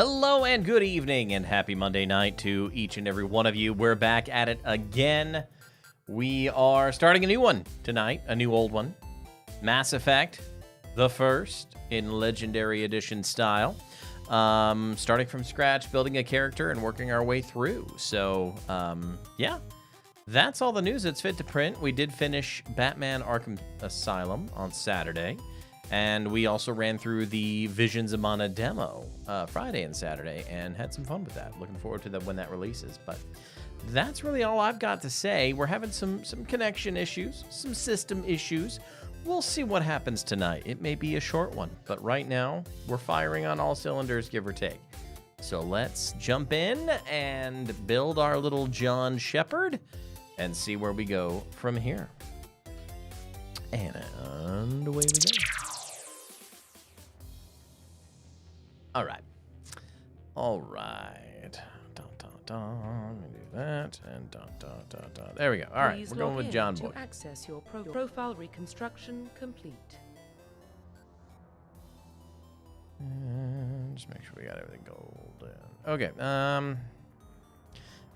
Hello and good evening and happy Monday night to each and every one of you. We're back at it again. We are starting a new one tonight, a new old one. Mass Effect, the first in Legendary Edition style. Starting from scratch, building a character and working our way through. So, yeah, that's all the news that's fit to print. We did finish Batman Arkham Asylum on Saturday. And we also ran through the Visions of Mana demo Friday and Saturday and had some fun with that. Looking forward to when that releases. But that's really all I've got to say. We're having some connection issues, some system issues. We'll see what happens tonight. It may be a short one, but right now we're firing on all cylinders, give or take. So let's jump in and build our little John Shepherd and see where we go from here. And away we go. All right. Dun, dun, dun. Let me do that. And dun, dun, dun, dun. There we go. All right, we're going with John Boy. To access your profile reconstruction complete. And just make sure we got everything golden. Okay.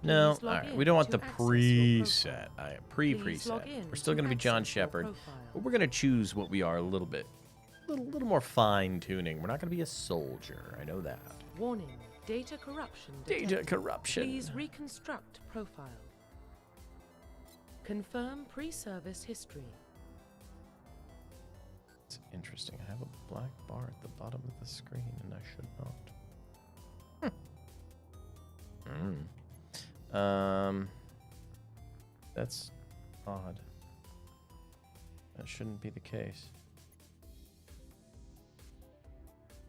No. All right. We don't want the preset. Preset. We're still going to be John Shepherd, but we're going to choose what we are a little bit. A little more fine tuning. We're not going to be a soldier. I know that. Warning. Data corruption detected. Data corruption. Please reconstruct profile. Confirm pre-service history. It's interesting. I have a black bar at the bottom of the screen, and I should not. That's odd. That shouldn't be the case.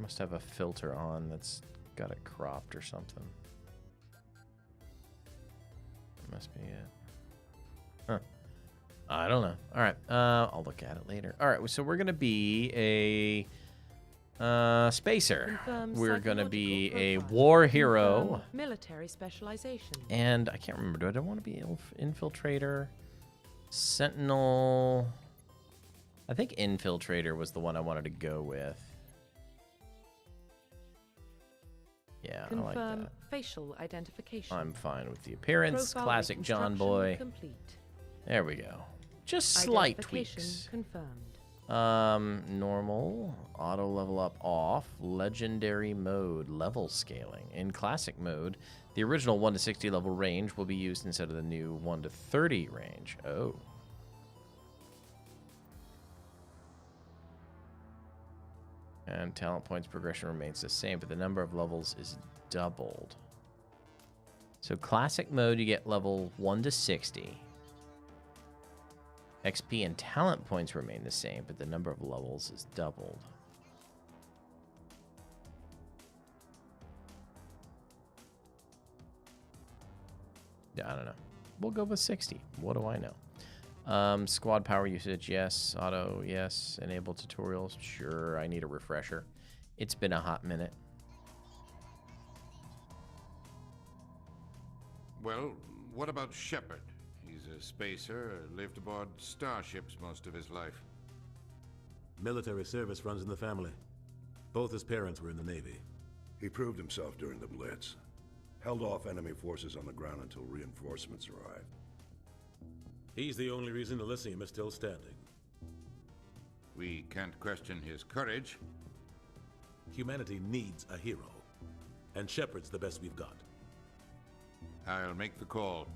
Must have a filter on that's got it cropped or something. That must be it. Huh. I don't know. All right. I'll look at it later. All right. So we're going to be a spacer. We're going to be a war hero. Military specialization. And I can't remember. Do I want to be infiltrator? Sentinel. I think infiltrator was the one I wanted to go with. Yeah, I like that. Facial identification. I'm fine with the appearance. Profile Classic John Boy. Complete. There we go. Just slight tweaks. Confirmed. Normal, auto level up off, legendary mode, level scaling. In classic mode, the original 1 to 60 level range will be used instead of the new 1 to 30 range. Oh. And talent points progression remains the same, but the number of levels is doubled. So classic mode, you get level 1 to 60. XP and talent points remain the same, but the number of levels is doubled. Yeah, I don't know. We'll go with 60. What do I know? Squad power usage, yes. Auto, yes. Enable tutorials, sure. I need a refresher. It's been a hot minute. Well, what about Shepard? He's a spacer, lived aboard starships most of his life. Military service runs in the family. Both his parents were in the Navy. He proved himself during the Blitz. Held off enemy forces on the ground until reinforcements arrived. He's the only reason Elysium is still standing. We can't question his courage. Humanity needs a hero, and Shepard's the best we've got. I'll make the call.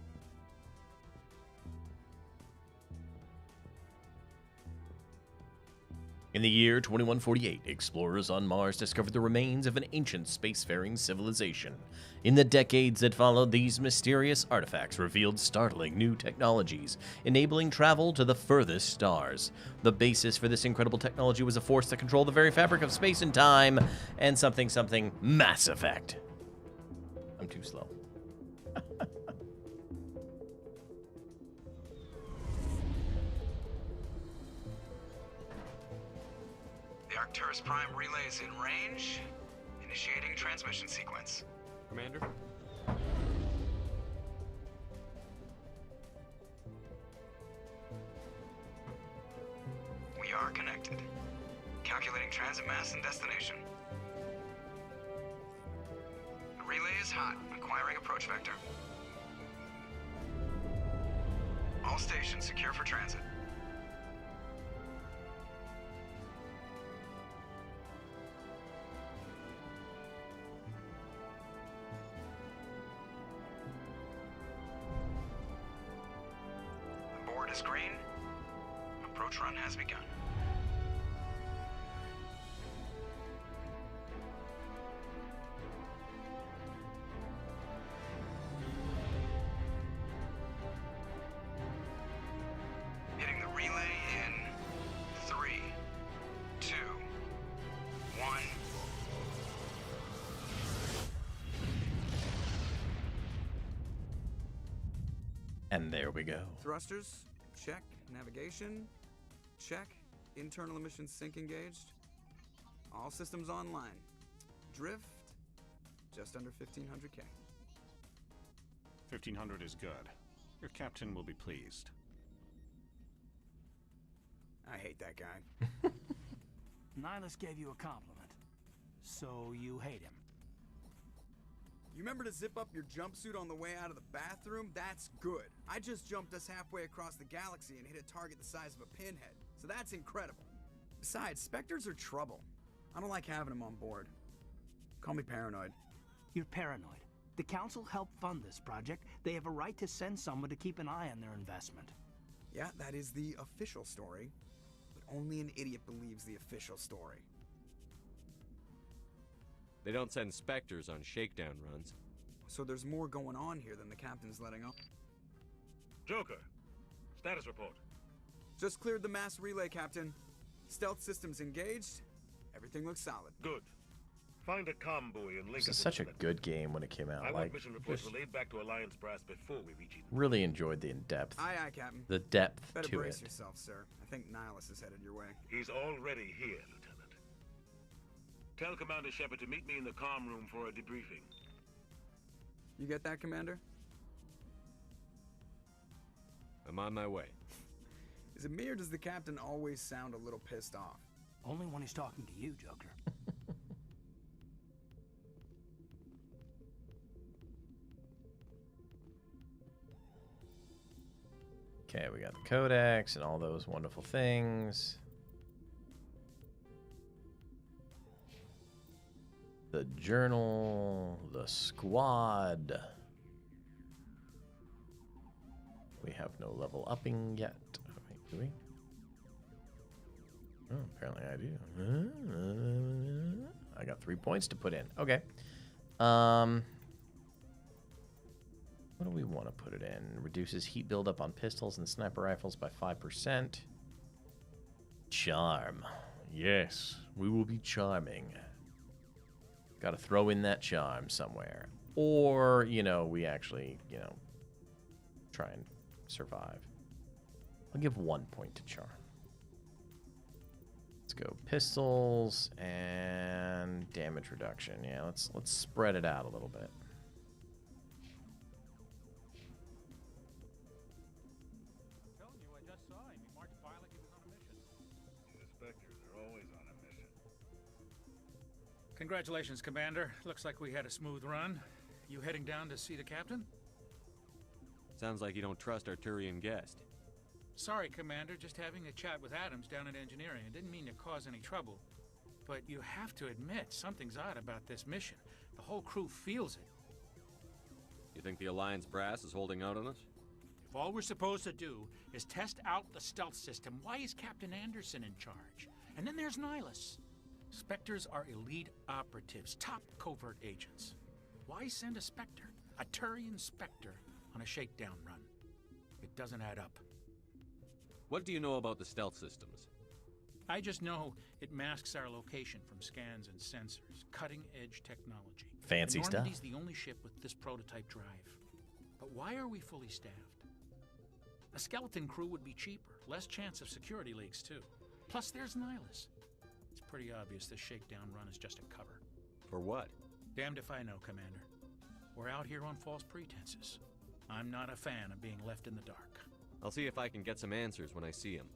In the year 2148, explorers on Mars discovered the remains of an ancient spacefaring civilization. In the decades that followed, these mysterious artifacts revealed startling new technologies, enabling travel to the furthest stars. The basis for this incredible technology was a force that controlled the very fabric of space and time, and something Mass Effect. I'm too slow. Arcturus Prime relays in range. Initiating transmission sequence. Commander? We are connected. Calculating transit mass and destination. relay is hot. Acquiring approach vector. All stations secure for transit. The board is green. Approach run has begun. Hitting the relay in 3, 2, 1. And there we go. Thrusters, check. Navigation, check. Internal emissions sync engaged. All systems online. Drift, just under 1500K. 1500 is good. Your captain will be pleased. I hate that guy. Nihilus gave you a compliment, so you hate him. You remember to zip up your jumpsuit on the way out of the bathroom? That's good. I just jumped us halfway across the galaxy and hit a target the size of a pinhead, so that's incredible. Besides, Spectres are trouble. I don't like having them on board. Call me paranoid. You're paranoid. The Council helped fund this project. They have a right to send someone to keep an eye on their investment. Yeah, that is the official story. But only an idiot believes the official story. They don't send Spectres on shakedown runs. So there's more going on here than the captain's letting on. Joker, status report. Just cleared the mass relay, Captain. Stealth systems engaged. Everything looks solid. Good. Find a comm buoy and link This is us such a into the good game when it came out. I want Like, mission reports just relayed back to Alliance brass before we reach it. really enjoyed the in-depth, Aye, aye, Captain. the depth Better to brace it. yourself, sir. I think Nihilus is headed your way. He's already here, Lieutenant. Tell Commander Shepard to meet me in the comm room for a debriefing. You get that, Commander? I'm on my way. Is it me or does the Captain always sound a little pissed off? Only when he's talking to you, Joker. Okay, we got the codex and all those wonderful things. The journal, the squad. We have no level upping yet. Wait, do we? Oh, apparently I do. I got 3 points to put in. Okay. What do we want to put it in? Reduces heat buildup on pistols and sniper rifles by 5%. Charm. Yes, we will be charming. Got to throw in that charm somewhere. Or, you know, we actually, you know, try and survive. I'll give 1 point to charm. Let's go pistols and damage reduction. Yeah, let's spread it out a little bit. Congratulations, Commander. Looks like we had a smooth run. You heading down to see the captain? Sounds like you don't trust our Turian guest. Sorry, Commander. Just having a chat with Adams down at engineering. I didn't mean to cause any trouble. But you have to admit, something's odd about this mission. The whole crew feels it. You think the Alliance brass is holding out on us? If all we're supposed to do is test out the stealth system, why is Captain Anderson in charge? And then there's Nihilus. Spectres are elite operatives, top covert agents. Why send a Spectre, a Turian Spectre, on a shakedown run? It doesn't add up. What do you know about the stealth systems? I just know it masks our location from scans and sensors. Cutting-edge technology. Fancy stuff. Normandy's the only ship with this prototype drive. But why are we fully staffed? A skeleton crew would be cheaper, less chance of security leaks too. Plus there's Nihilus. It's pretty obvious this shakedown run is just a cover. For what? Damned if I know, Commander. We're out here on false pretenses. I'm not a fan of being left in the dark. I'll see if I can get some answers when I see him.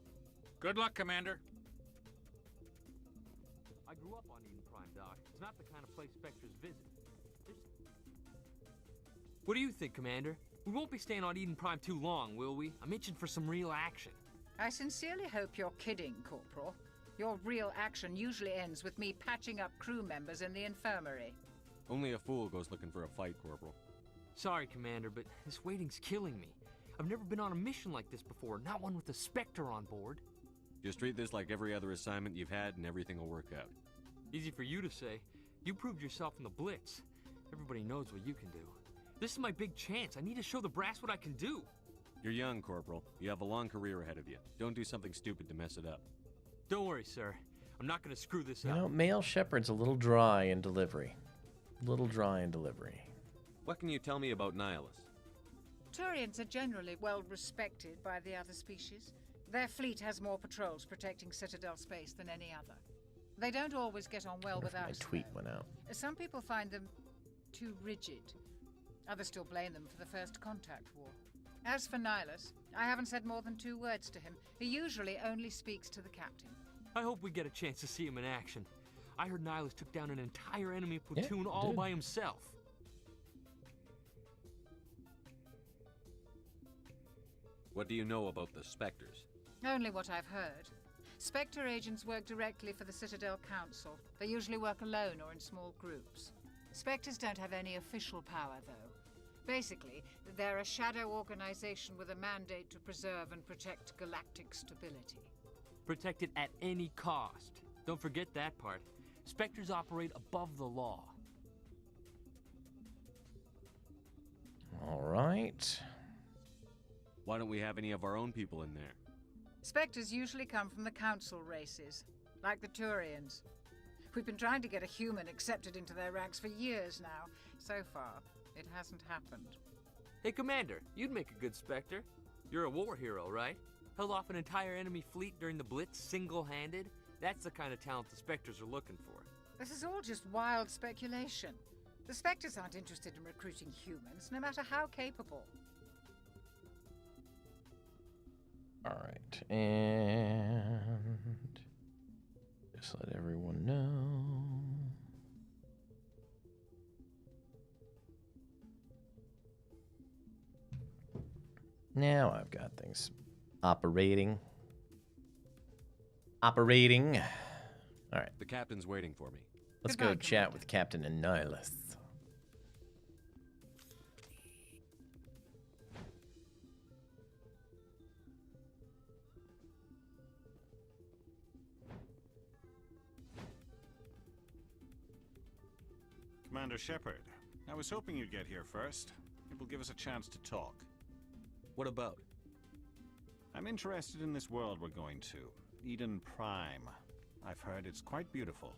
Good luck, Commander. I grew up on Eden Prime, Doc. It's not the kind of place Spectres visit. What do you think, Commander? We won't be staying on Eden Prime too long, will we? I'm itching for some real action. I sincerely hope you're kidding, Corporal. Your real action usually ends with me patching up crew members in the infirmary. Only a fool goes looking for a fight, Corporal. Sorry, Commander, but this waiting's killing me. I've never been on a mission like this before, not one with a Spectre on board. Just treat this like every other assignment you've had and everything will work out. Easy for you to say. You proved yourself in the Blitz. Everybody knows what you can do. This is my big chance. I need to show the brass what I can do. You're young, Corporal. You have a long career ahead of you. Don't do something stupid to mess it up. Don't worry, sir. I'm not going to screw this You up. know, male Shepard's a little dry in delivery. What can you tell me about Nihilus? Turians are generally well respected by the other species. Their fleet has more patrols protecting Citadel space than any other. They don't always get on well with us. My tweet went out. Some people find them too rigid. Others still blame them for the First Contact War. As for Nihilus, I haven't said more than 2 words to him. He usually only speaks to the captain. I hope we get a chance to see him in action. I heard Nihilus took down an entire enemy platoon all by himself. What do you know about the Spectres? Only what I've heard. Spectre agents work directly for the Citadel Council. They usually work alone or in small groups. Spectres don't have any official power, though. Basically, they're a shadow organization with a mandate to preserve and protect galactic stability. Protect it at any cost. Don't forget that part. Spectres operate above the law. All right. Why don't we have any of our own people in there? Spectres usually come from the Council races, like the Turians. We've been trying to get a human accepted into their ranks for years now. So far, it hasn't happened. Hey, Commander, you'd make a good Spectre. You're a war hero, right? Held off an entire enemy fleet during the Blitz single-handed? That's the kind of talent the Spectres are looking for. This is all just wild speculation. The Spectres aren't interested in recruiting humans, no matter how capable. All right, and just let everyone know. Now I've got things operating. All right. The captain's waiting for me. Let's go chat with Captain Annihilus. Commander Shepard, I was hoping you'd get here first. It will give us a chance to talk. What about? I'm interested in this world we're going to, Eden Prime. I've heard it's quite beautiful.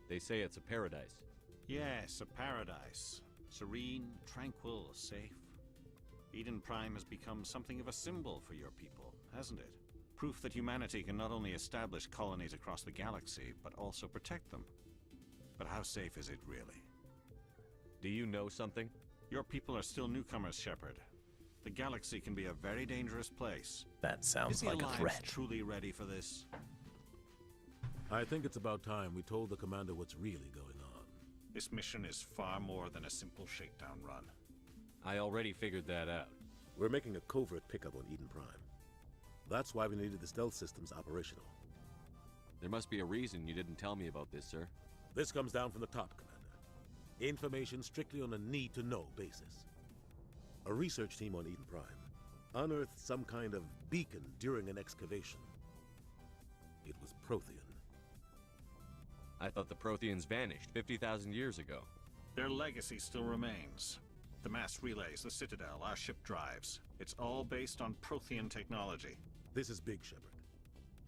They say it's a paradise. Yes, a paradise. Serene, tranquil, safe. Eden Prime has become something of a symbol for your people, hasn't it? Proof that humanity can not only establish colonies across the galaxy, but also protect them. But how safe is it really? Do you know something? Your people are still newcomers, Shepard. The galaxy can be a very dangerous place. That sounds like a threat. Is the Alliance truly ready for this? I think it's about time we told the commander what's really going on. This mission is far more than a simple shakedown run. I already figured that out. We're making a covert pickup on Eden Prime. That's why we needed the stealth systems operational. There must be a reason you didn't tell me about this, sir. This comes down from the top, Commander. Information strictly on a need-to-know basis. A research team on Eden Prime unearthed some kind of beacon during an excavation. It was Prothean. I thought the Protheans vanished 50,000 years ago. Their legacy still remains. The mass relays, the Citadel, our ship drives. It's all based on Prothean technology. This is big, Shepard.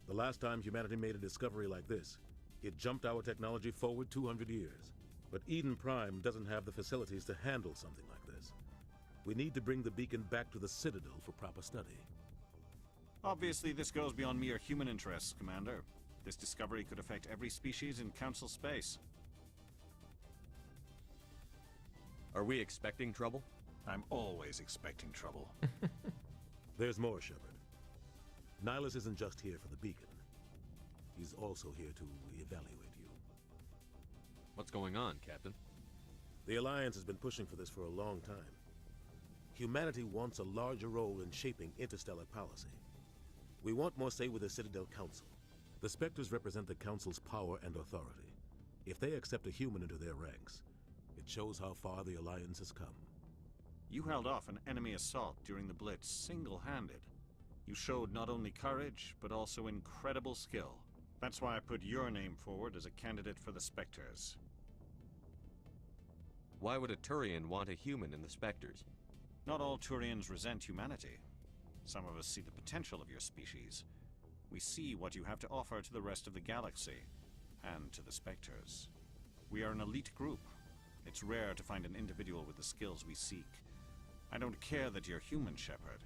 The last time humanity made a discovery like this, it jumped our technology forward 200 years. But Eden Prime doesn't have the facilities to handle something like this. We need to bring the beacon back to the Citadel for proper study. Obviously, this goes beyond mere human interests, Commander. This discovery could affect every species in Council space. Are we expecting trouble? I'm always expecting trouble. There's more, Shepard. Nihilus isn't just here for the beacon. He's also here to evaluate you. What's going on, Captain? The Alliance has been pushing for this for a long time. Humanity wants a larger role in shaping interstellar policy. We want more say with the Citadel Council. The Spectres represent the Council's power and authority. If they accept a human into their ranks, it shows how far the Alliance has come. You held off an enemy assault during the Blitz single-handed. You showed not only courage, but also incredible skill. That's why I put your name forward as a candidate for the Spectres. Why would a Turian want a human in the Spectres? Not all Turians resent humanity. Some of us see the potential of your species. We see what you have to offer to the rest of the galaxy, and to the Spectres. We are an elite group. It's rare to find an individual with the skills we seek. I don't care that you're human, Shepard.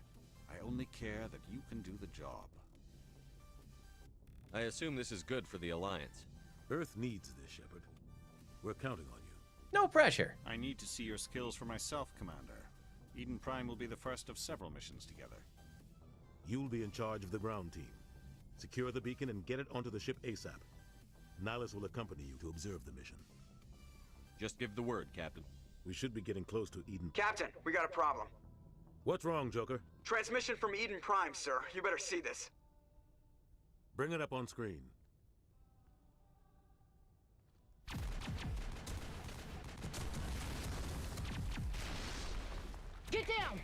I only care that you can do the job. I assume this is good for the Alliance. Earth needs this, Shepard. We're counting on you. No pressure. I need to see your skills for myself, Commander. Eden Prime will be the first of several missions together. You'll be in charge of the ground team. Secure the beacon and get it onto the ship ASAP. Nihilus will accompany you to observe the mission. Just give the word, Captain. We should be getting close to Eden. Captain, we got a problem. What's wrong, Joker? Transmission from Eden Prime, sir. You better see this. Bring it up on screen. Get down!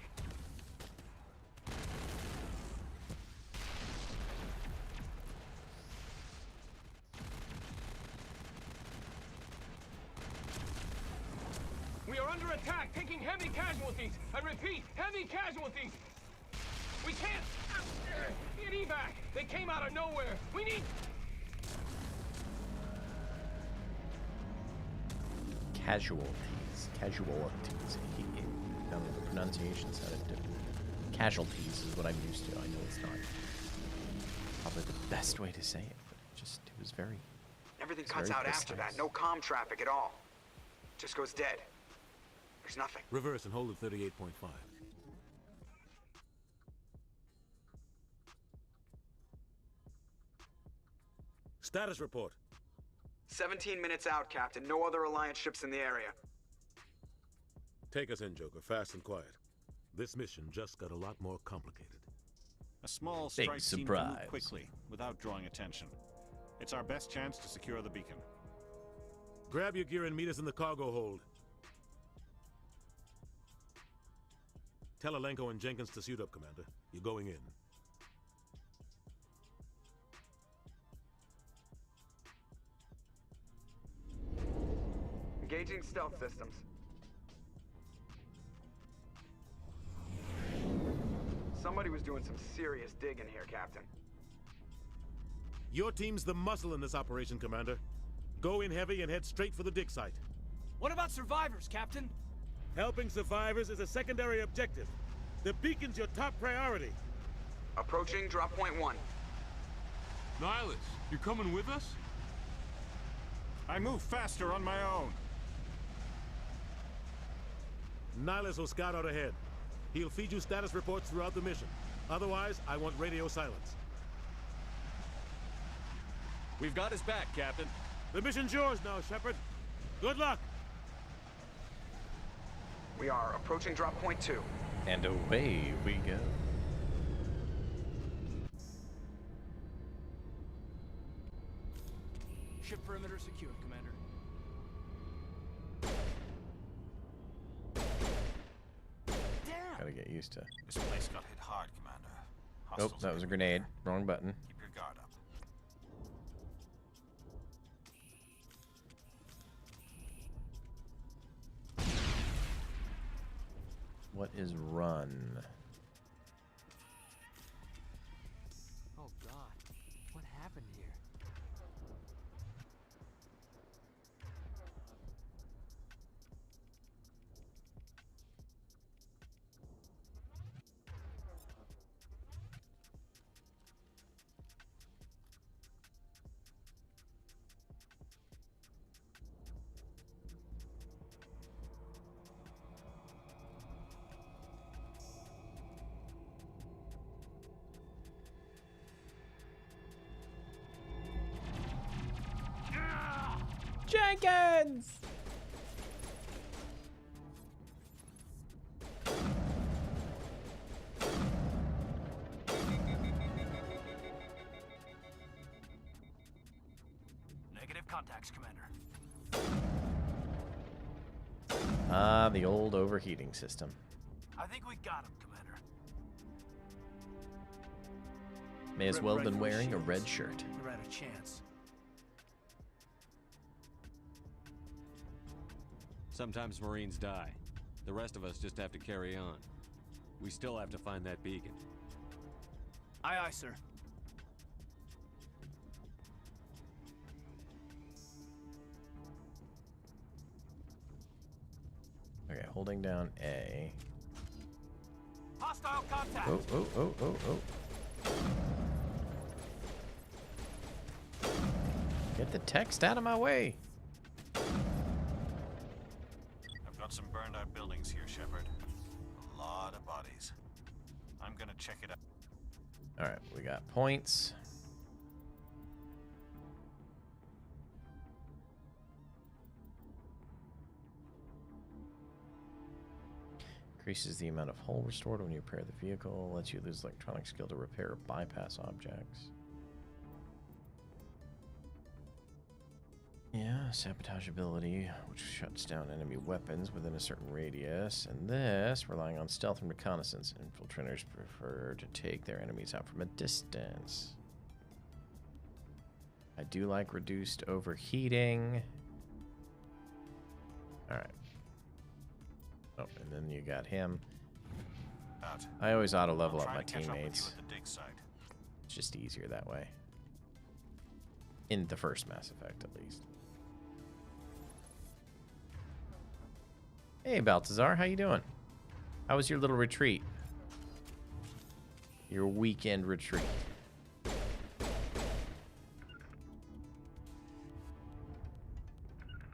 We are under attack, taking heavy casualties. I repeat, heavy casualties. We can't get evac. They came out of nowhere. We need... Casualties. Casualties. I don't know, the pronunciation sounded different. Casualties is what I'm used to. I know it's not probably the best way to say it, but it was very... Everything cuts out after that. No comm traffic at all. Just goes dead. There's nothing. Reverse and hold at 38.5. Status report. 17 minutes out, Captain. No other Alliance ships in the area. Take us in, Joker, fast and quiet. This mission just got a lot more complicated. A small Big strike seemed to surprise. move quickly, without drawing attention. It's our best chance to secure the beacon. Grab your gear and meet us in the cargo hold. Tell Alenko and Jenkins to suit up, Commander. You're going in. Engaging stealth systems. Somebody was doing some serious digging here, Captain. Your team's the muscle in this operation, Commander. Go in heavy and head straight for the dig site. What about survivors, Captain? Helping survivors is a secondary objective. The beacon's your top priority. Approaching drop point 1. Nihilus, you're coming with us? I move faster on my own. Nihilus will scout out ahead. He'll feed you status reports throughout the mission. Otherwise, I want radio silence. We've got his back, Captain. The mission's yours now, Shepard. Good luck! We are approaching drop point 2. And away we go. Ship perimeter secure, Commander. Gotta get used to. This place got hit hard, Commander. Oh, Hostiles that was a grenade. Wrong button. Keep your guard up. What is run? Oh God, what happened here? Jenkins! contacts, Commander. Ah, the old overheating system. I think we got him, Commander. May as well have been wearing a red shirt. We're at a chance. Sometimes Marines die. The rest of us just have to carry on. We still have to find that beacon. Aye, aye, sir. Okay, holding down A. Hostile contact. Oh. Get the text out of my way. I've got some burned out buildings here, Shepard. A lot of bodies. I'm gonna check it out. All right, we got points. Increases the amount of hull restored when you repair the vehicle. Lets you lose electronic skill to repair or bypass objects. Yeah, sabotage ability, which shuts down enemy weapons within a certain radius. And this, relying on stealth and reconnaissance. Infiltrators prefer to take their enemies out from a distance. I do like reduced overheating. Alright. Oh, and then you got him. I always auto level up my teammates. It's just easier that way. In the first Mass Effect, at least. Hey, Baltazar, how you doing? How was your little retreat? Your weekend retreat.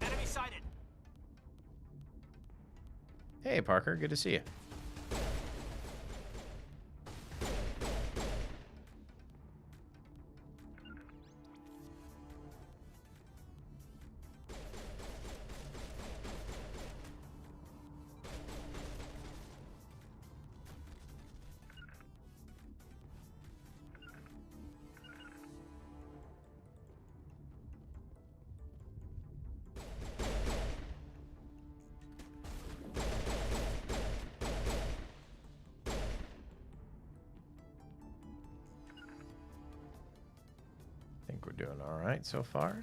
Enemy sighted. Hey, Parker, good to see you. We're doing all right so far.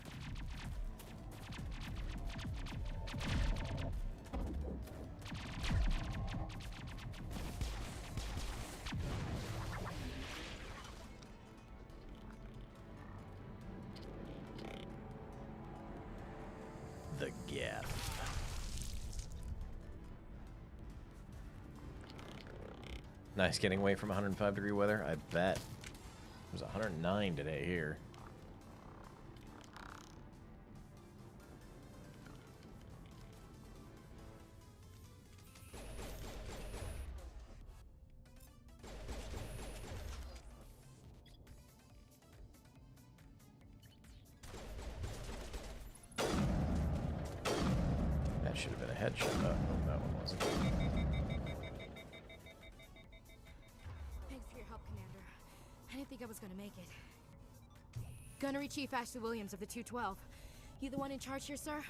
The gap. Nice getting away from 105-degree weather, I bet. It was 109 today here. That should have been a headshot. Oh, no, that one wasn't. Thanks for your help, Commander. I didn't think I was gonna make it. Gunnery Chief Ashley Williams of the 212. You the one in charge here, sir?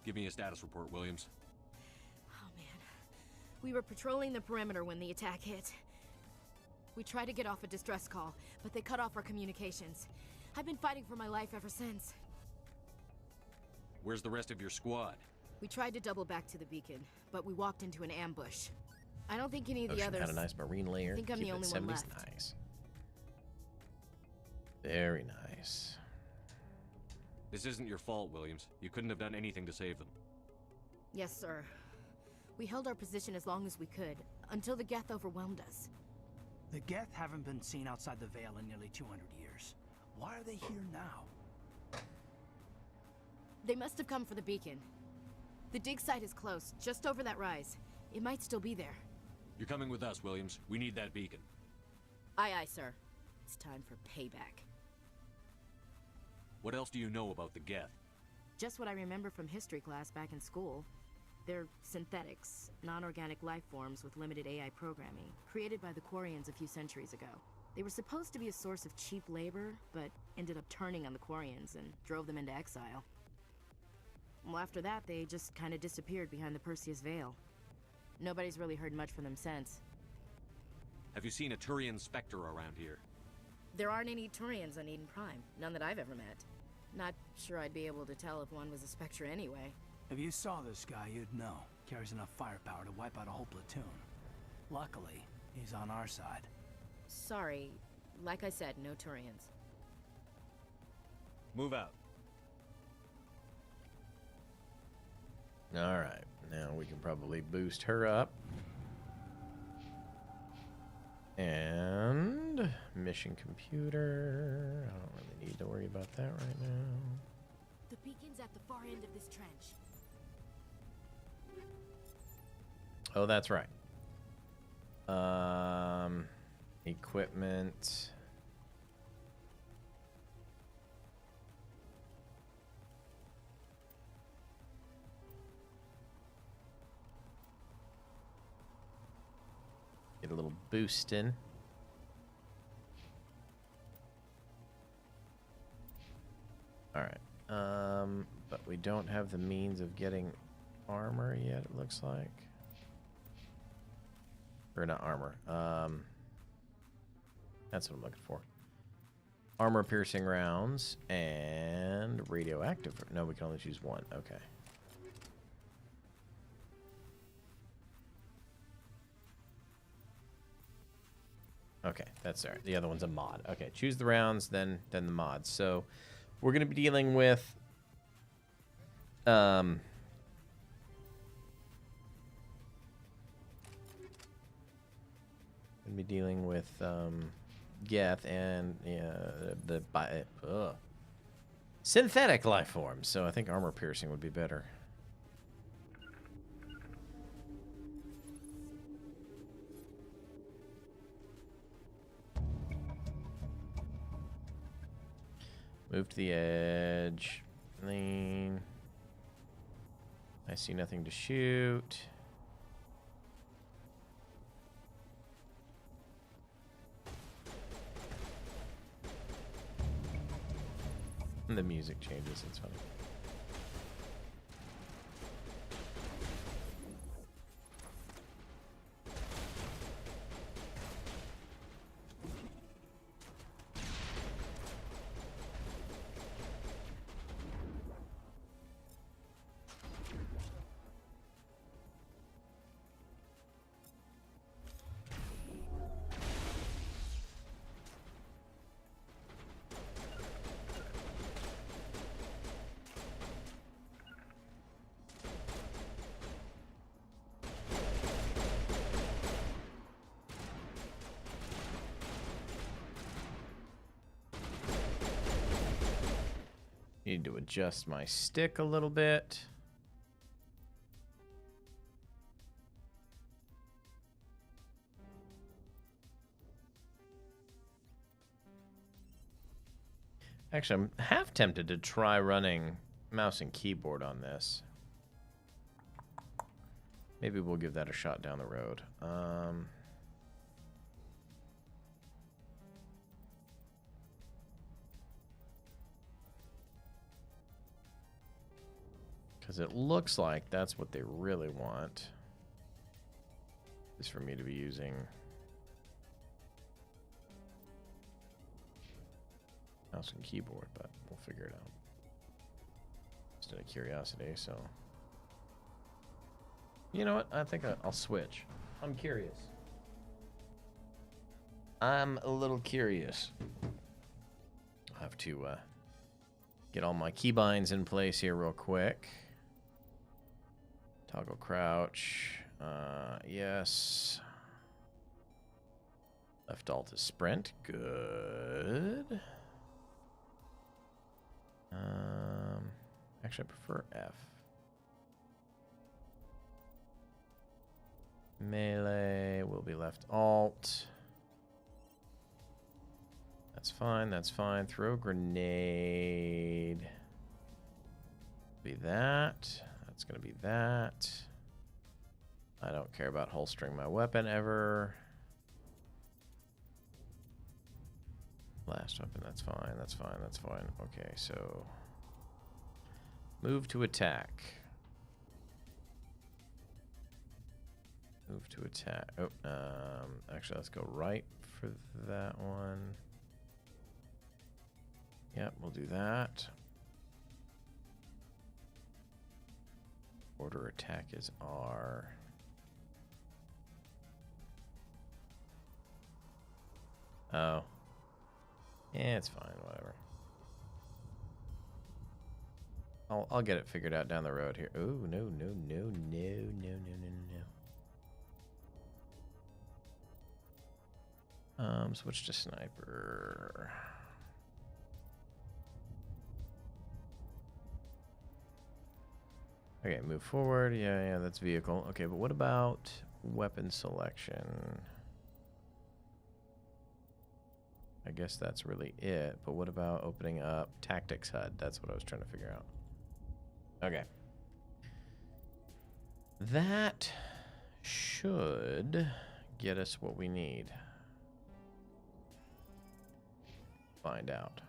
Give me a status report, Williams. Oh, man. We were patrolling the perimeter when the attack hit. We tried to get off a distress call, but they cut off our communications. I've been fighting for my life ever since. Where's the rest of your squad? We tried to double back to the beacon, but we walked into an ambush. I don't think any of the Ocean others... had a nice marine layer. I think I'm the only one left. Nice. Very nice. This isn't your fault, Williams. You couldn't have done anything to save them. Yes, sir. We held our position as long as we could, until the Geth overwhelmed us. The Geth haven't been seen outside the Veil in nearly 200 years. Why are they here now? They must have come for the beacon. The dig site is close, just over that rise. It might still be there. You're coming with us, Williams. We need that beacon. Aye, aye, sir. It's time for payback. What else do you know about the Geth? Just what I remember from history class back in school. They're synthetics, non-organic life forms with limited AI programming, created by the Quarians a few centuries ago. They were supposed to be a source of cheap labor, but ended up turning on the Quarians and drove them into exile. Well, after that, they just kind of disappeared behind the Perseus Veil. Nobody's really heard much from them since. Have you seen a Turian Spectre around here? There aren't any Turians on Eden Prime. None that I've ever met. Not sure I'd be able to tell if one was a Spectre anyway. If you saw this guy, you'd know. Carries enough firepower to wipe out a whole platoon. Luckily, he's on our side. Sorry. Like I said, no Turians. Move out. Alright, now we can probably boost her up. And mission computer. I don't really need to worry about that right now. The beacon's at the far end of this trench. Oh, that's right. Equipment. Get a little boost in. All right. But we don't have the means of getting armor yet, it looks like. Or not armor. That's what I'm looking for. Armor piercing rounds and radioactive. No, we can only choose one. Okay. Okay, that's there. The other one's a mod. Okay, choose the rounds, then the mods. So we're gonna be dealing with Geth and synthetic life forms. So I think armor piercing would be better. Move to the edge. Lean. I see nothing to shoot. And the music changes. It's funny. Need to adjust my stick a little bit. Actually, I'm half tempted to try running mouse and keyboard on this. Maybe we'll give that a shot down the road. Because it looks like that's what they really want, is for me to be using mouse and keyboard, but we'll figure it out. Just out of curiosity, so. You know what? I think I'll switch. I'm curious. I'm a little curious. I'll have to get all my keybinds in place here real quick. Toggle crouch. Yes. Left alt is sprint. Good. Actually, I prefer F. Melee will be left alt. That's fine. That's fine. Throw grenade. Be that. That's going to be that. I don't care about holstering my weapon ever. Last weapon, that's fine, that's fine, that's fine. Okay, so move to attack. Move to attack. Oh, actually, let's go right for that one. Yep, we'll do that. Order attack is R. Oh. Yeah, it's fine, whatever. I'll get it figured out down the road here. Ooh, no. Switch to sniper. Okay, move forward. Yeah, that's vehicle. Okay, but what about weapon selection? I guess that's really it, but what about opening up Tactics HUD? That's what I was trying to figure out. Okay. That should get us what we need. Find out.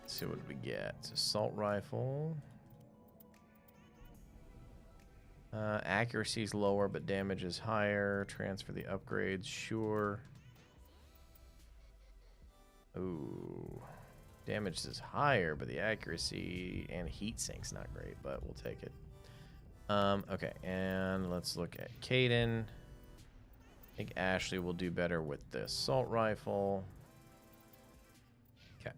Let's see what we get. It's assault rifle. Accuracy is lower, but damage is higher. Transfer the upgrades, sure. Ooh. Damage is higher, but the accuracy and heat sink's not great, but we'll take it. Okay, and let's look at Caden. I think Ashley will do better with the assault rifle. Okay.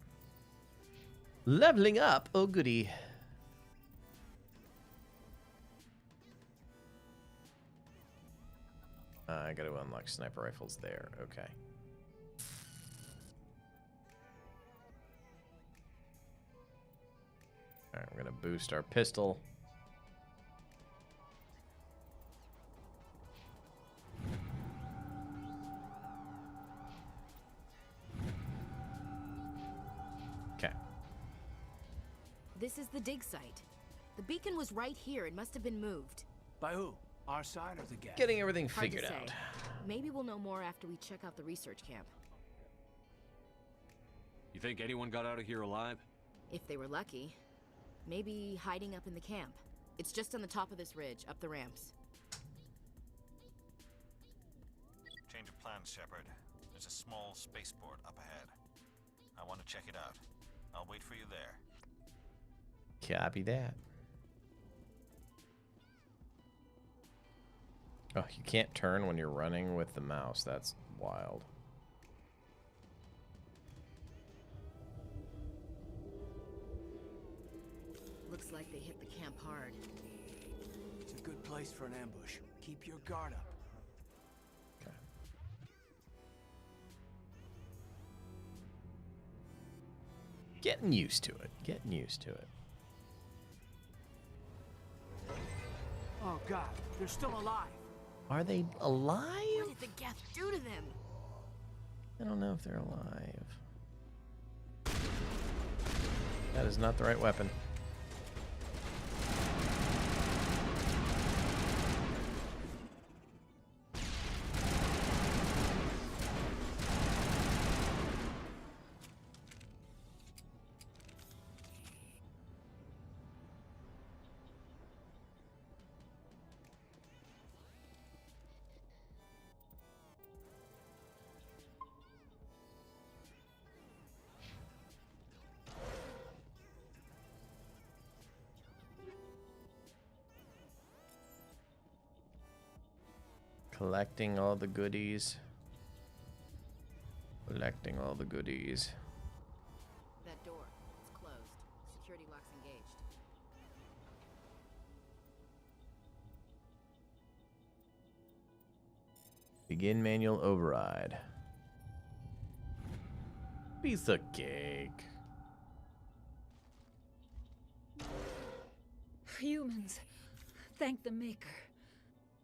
Leveling up. Oh, goody. I gotta unlock sniper rifles there. Okay. Alright, we're gonna boost our pistol. Okay. This is the dig site. The beacon was right here. It must have been moved. By who? Our side or the gas? Getting everything Hard to figured say. out. Maybe we'll know more after we check out the research camp. You think anyone got out of here alive? If they were lucky. Maybe hiding up in the camp. It's just on the top of this ridge, up the ramps. Change of plans, Shepard. There's a small spaceport up ahead. I want to check it out. I'll wait for you there. Copy that. Oh, you can't turn when you're running with the mouse. That's wild. Looks like they hit the camp hard. It's a good place for an ambush. Keep your guard up. Okay. Getting used to it. Getting used to it. Oh God, they're still alive. Are they alive? What did the Geth do to them? I don't know if they're alive. That is not the right weapon. Collecting all the goodies. Collecting all the goodies. That door. It's closed. Security lock's engaged. Begin manual override. Piece of cake. Humans. Thank the Maker.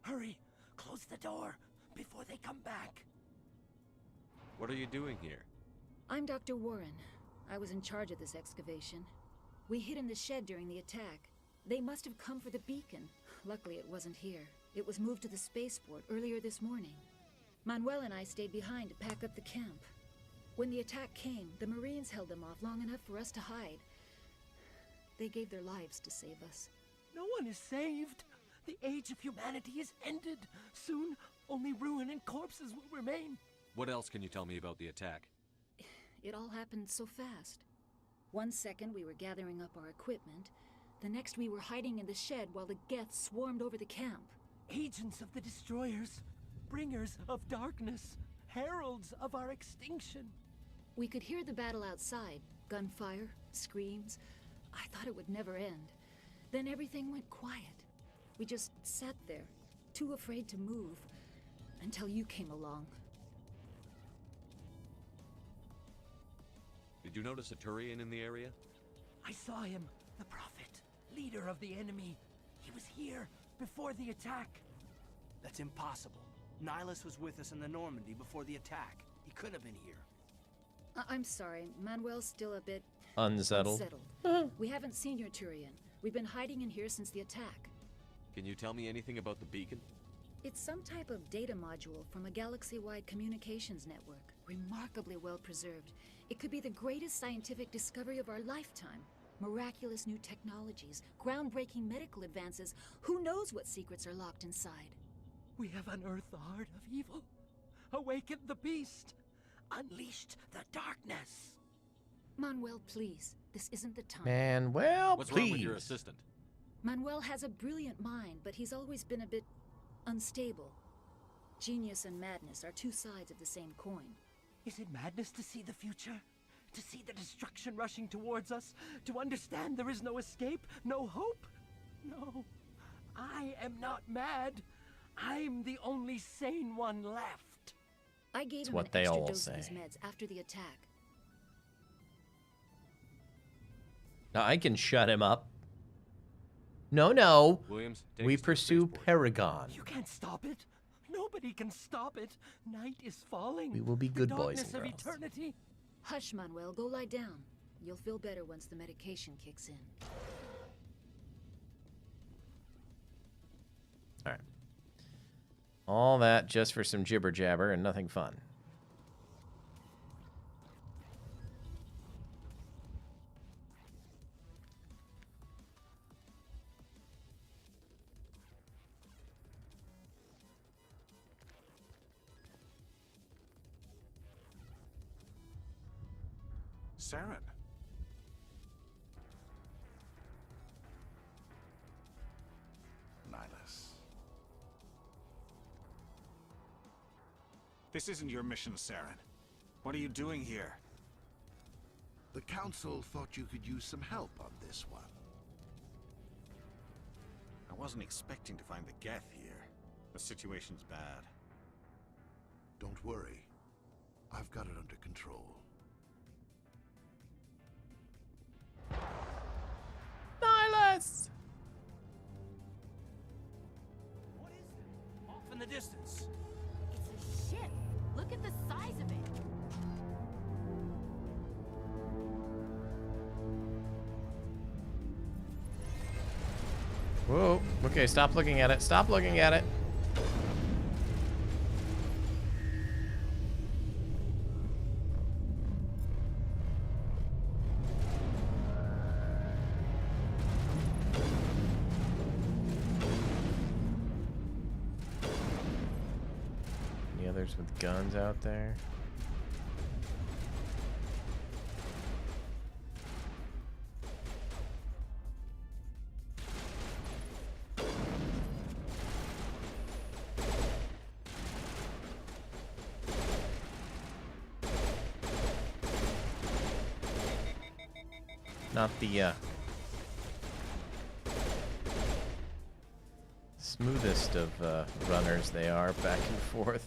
Hurry! Close the door before they come back. What are you doing here? I'm Dr. Warren. I was in charge of this excavation. We hid in the shed during the attack. They must have come for the beacon. Luckily, it wasn't here. It was moved to the spaceport earlier this morning. Manuel and I stayed behind to pack up the camp. When the attack came, the Marines held them off long enough for us to hide. They gave their lives to save us. No one is saved. The age of humanity is ended. Soon, only ruin and corpses will remain. What else can you tell me about the attack? It all happened so fast. 1 second we were gathering up our equipment. The next we were hiding in the shed while the Geth swarmed over the camp. Agents of the destroyers, bringers of darkness, heralds of our extinction. We could hear the battle outside. Gunfire, screams. I thought it would never end. Then everything went quiet. We just sat there, too afraid to move, until you came along. Did you notice a Turian in the area? I saw him, the Prophet, leader of the enemy. He was here before the attack. That's impossible. Nihilus was with us in the Normandy before the attack. He couldn't have been here. I'm sorry, Manuel's still a bit... unsettled. We haven't seen your Turian. We've been hiding in here since the attack. Can you tell me anything about the beacon? It's some type of data module from a galaxy-wide communications network. Remarkably well preserved. It could be the greatest scientific discovery of our lifetime. Miraculous new technologies, groundbreaking medical advances. Who knows what secrets are locked inside? We have unearthed the heart of evil, awakened the beast, unleashed the darkness. Manuel, please. This isn't the time. Manuel, What's please. wrong with your assistant? Manuel has a brilliant mind, but he's always been a bit unstable. Genius and madness are two sides of the same coin. Is it madness to see the future? To see the destruction rushing towards us? To understand there is no escape, no hope? No, I am not mad. I'm the only sane one left. I gave him what an they extra all dose say. of his meds after the attack. Now I can shut him up. No. Williams, take We us to the pursue spaceport. Paragon. You can't stop it. Nobody can stop it. Night is falling. We will be good the boys darkness and of girls. eternity. Hush, Manuel. Go lie down. You'll feel better once the medication kicks in. All right. All that just for some jibber jabber and nothing fun. Saren. Nihilus. This isn't your mission, Saren. What are you doing here? The Council thought you could use some help on this one. I wasn't expecting to find the Geth here. The situation's bad. Don't worry. I've got it under control. Nihilus! What is it? Off in the distance. It's a ship. Look at the size of it. Whoa. Okay, stop looking at it. Stop looking at it. Any others with guns out there? Not the smoothest of runners they are back and forth.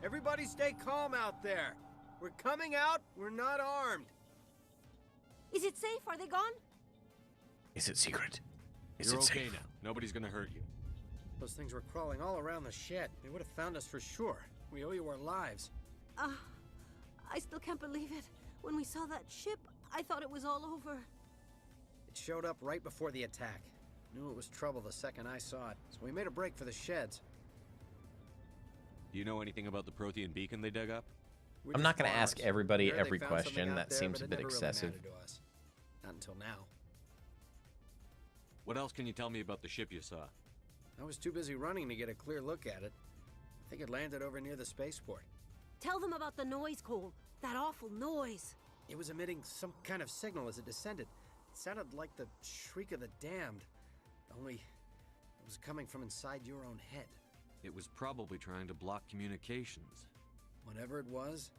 Everybody stay calm out there. We're coming out. We're not armed. Is it safe? Are they gone? Is it secret? Is You're it okay safe? now. Nobody's gonna hurt you. Those things were crawling all around the shed. They would have found us for sure. We owe you our lives. I still can't believe it. When we saw that ship, I thought it was all over. It showed up right before the attack. Knew it was trouble the second I saw it, so we made a break for the sheds. Do you know anything about the Prothean beacon they dug up? I'm not going to ask everybody Sure, they every found something question. out That there, seems but a it bit never really excessive. mattered to us. Not until now. What else can you tell me about the ship you saw? I was too busy running to get a clear look at it. I think it landed over near the spaceport. Tell them about the noise, Cole. That awful noise. It was emitting some kind of signal as it descended. It sounded like the shriek of the damned. Only it was coming from inside your own head. It was probably trying to block communications. Whatever it was,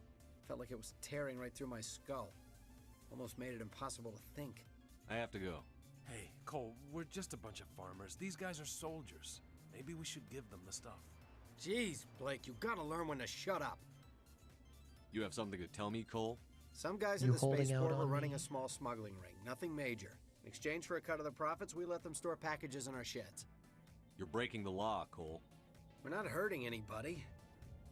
felt like it was tearing right through my skull. Almost made it impossible to think. I have to go. Hey, Cole, we're just a bunch of farmers. These guys are soldiers. Maybe we should give them the stuff. Jeez, Blake, you gotta learn when to shut up. You have something to tell me, Cole? Some guys in the spaceport were running a small smuggling ring. Nothing major. In exchange for a cut of the profits, we let them store packages in our sheds. You're breaking the law, Cole. We're not hurting anybody.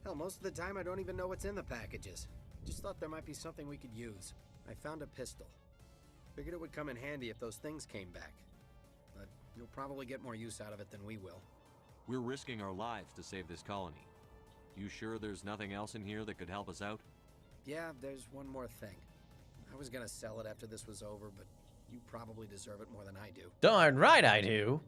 Hell, most of the time I don't even know what's in the packages. Just thought there might be something we could use. I found a pistol. Figured it would come in handy if those things came back. But you'll probably get more use out of it than we will. We're risking our lives to save this colony. You sure there's nothing else in here that could help us out? Yeah, there's one more thing. I was gonna sell it after this was over, but you probably deserve it more than I do. Darn right I do.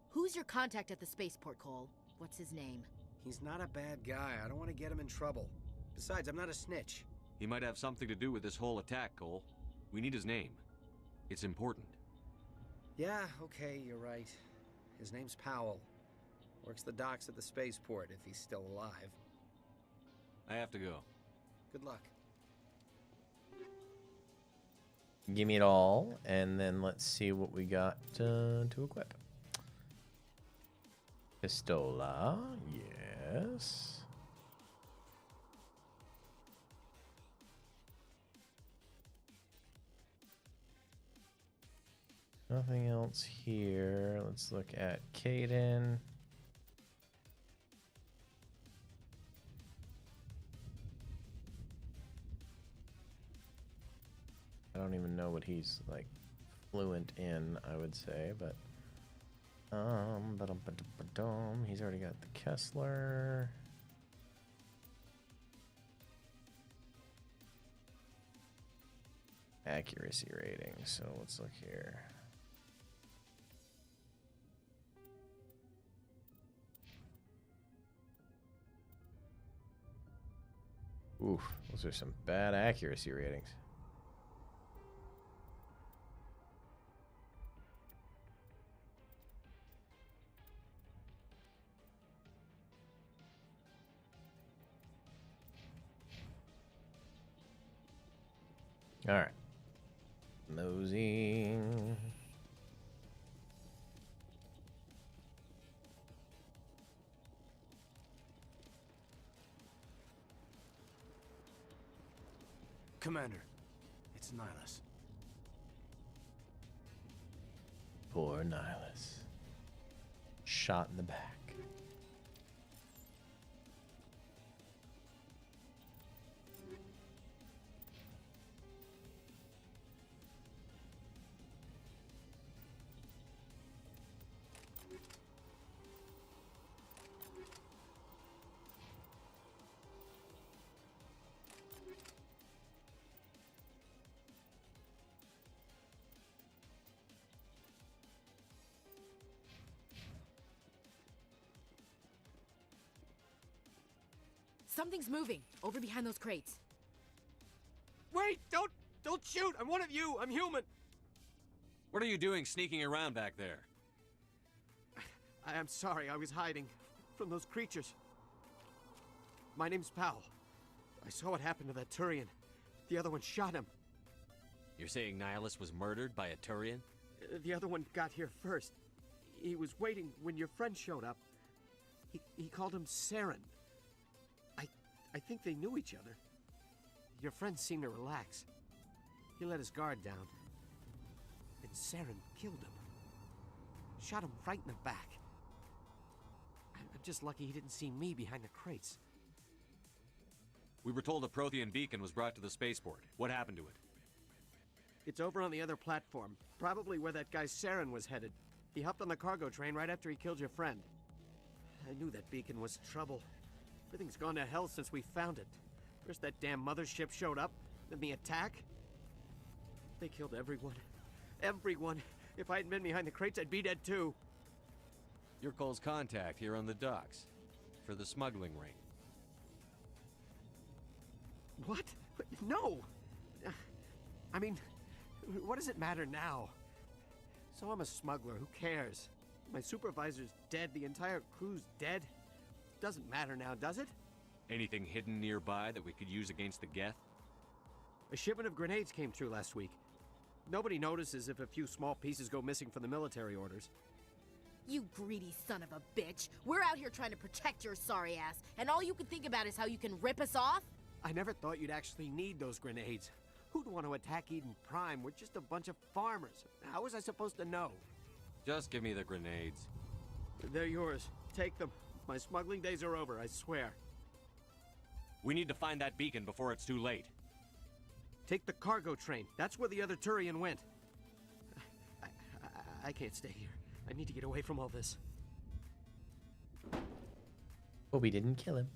Who's your contact at the spaceport, Cole? What's his name? He's not a bad guy. I don't want to get him in trouble. Besides, I'm not a snitch. He might have something to do with this whole attack, Cole. We need his name. It's important. Yeah, okay, you're right. His name's Powell. Works the docks at the spaceport if he's still alive. I have to go. Good luck. Give me it all, and then let's see what we got to equip. Pistola, yes. Nothing else here. Let's look at Caden. I don't even know what he's like fluent in, I would say, but he's already got the Kessler. Accuracy rating. So let's look here. Oof, those are some bad accuracy ratings. All right. Nosing. Commander, it's Nihilus. Poor Nihilus. Shot in the back. Something's moving over behind those crates. Wait! Don't shoot! I'm one of you! I'm human! What are you doing sneaking around back there? I am sorry, I was hiding from those creatures. My name's Powell. I saw what happened to that Turian. The other one shot him. You're saying Nihilus was murdered by a Turian? The other one got here first. He was waiting when your friend showed up. He called him Saren. I think they knew each other. Your friend seemed to relax. He let his guard down. And Saren killed him. Shot him right in the back. I'm just lucky he didn't see me behind the crates. We were told a Prothean beacon was brought to the spaceport. What happened to it? It's over on the other platform. Probably where that guy Saren was headed. He hopped on the cargo train right after he killed your friend. I knew that beacon was trouble. Everything's gone to hell since we found it. First that damn mothership showed up, then the attack. They killed everyone. Everyone. If I hadn't been behind the crates, I'd be dead too. You're Cole's contact here on the docks. For the smuggling ring. What? No! I mean, what does it matter now? So I'm a smuggler, who cares? My supervisor's dead, the entire crew's dead. Doesn't matter now, does it? Anything hidden nearby that we could use against the Geth? A shipment of grenades came through last week. Nobody notices if a few small pieces go missing from the military orders. You greedy son of a bitch! We're out here trying to protect your sorry ass, and all you can think about is how you can rip us off? I never thought you'd actually need those grenades. Who'd want to attack Eden Prime? We're just a bunch of farmers. How was I supposed to know? Just give me the grenades. They're yours. Take them. My smuggling days are over, I swear. We need to find that beacon before it's too late. Take the cargo train. That's where the other Turian went. I can't stay here. I need to get away from all this. But we didn't kill him.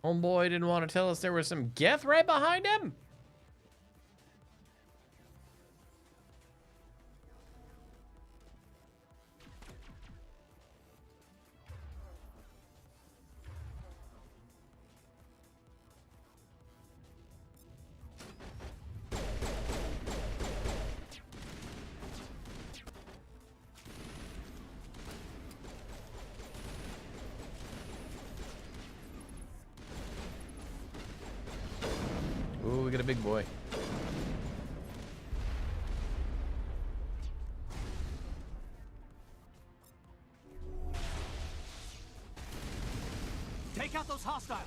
Homeboy didn't want to tell us there was some Geth right behind him? Ooh, we got a big boy. Take out those hostiles!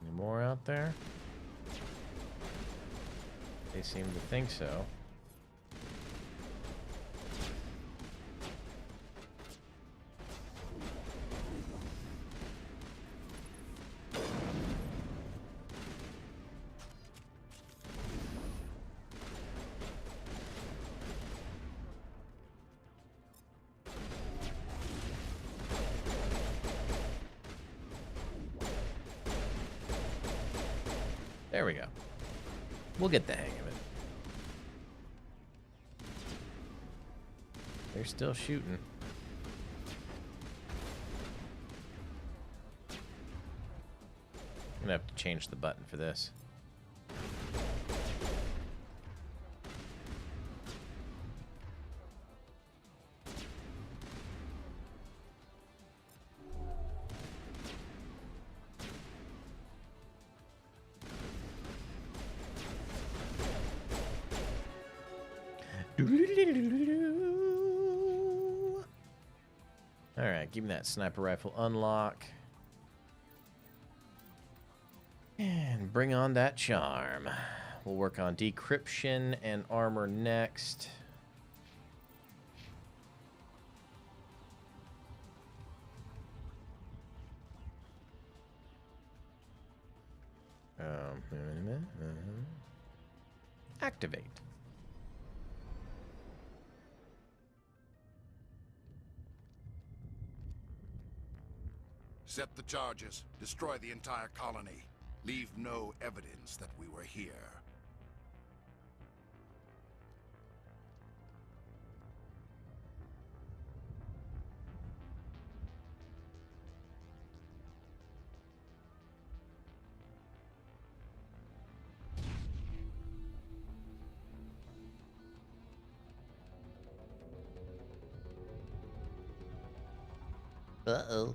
Any more out there? They seem to think so. There we go. We'll get the hang of it. They're still shooting. I'm gonna have to change the button for this. Alright, give me that sniper rifle unlock. And bring on that charm. We'll work on decryption and armor next. Activate. Set the charges. Destroy the entire colony. Leave no evidence that we were here. Uh-oh.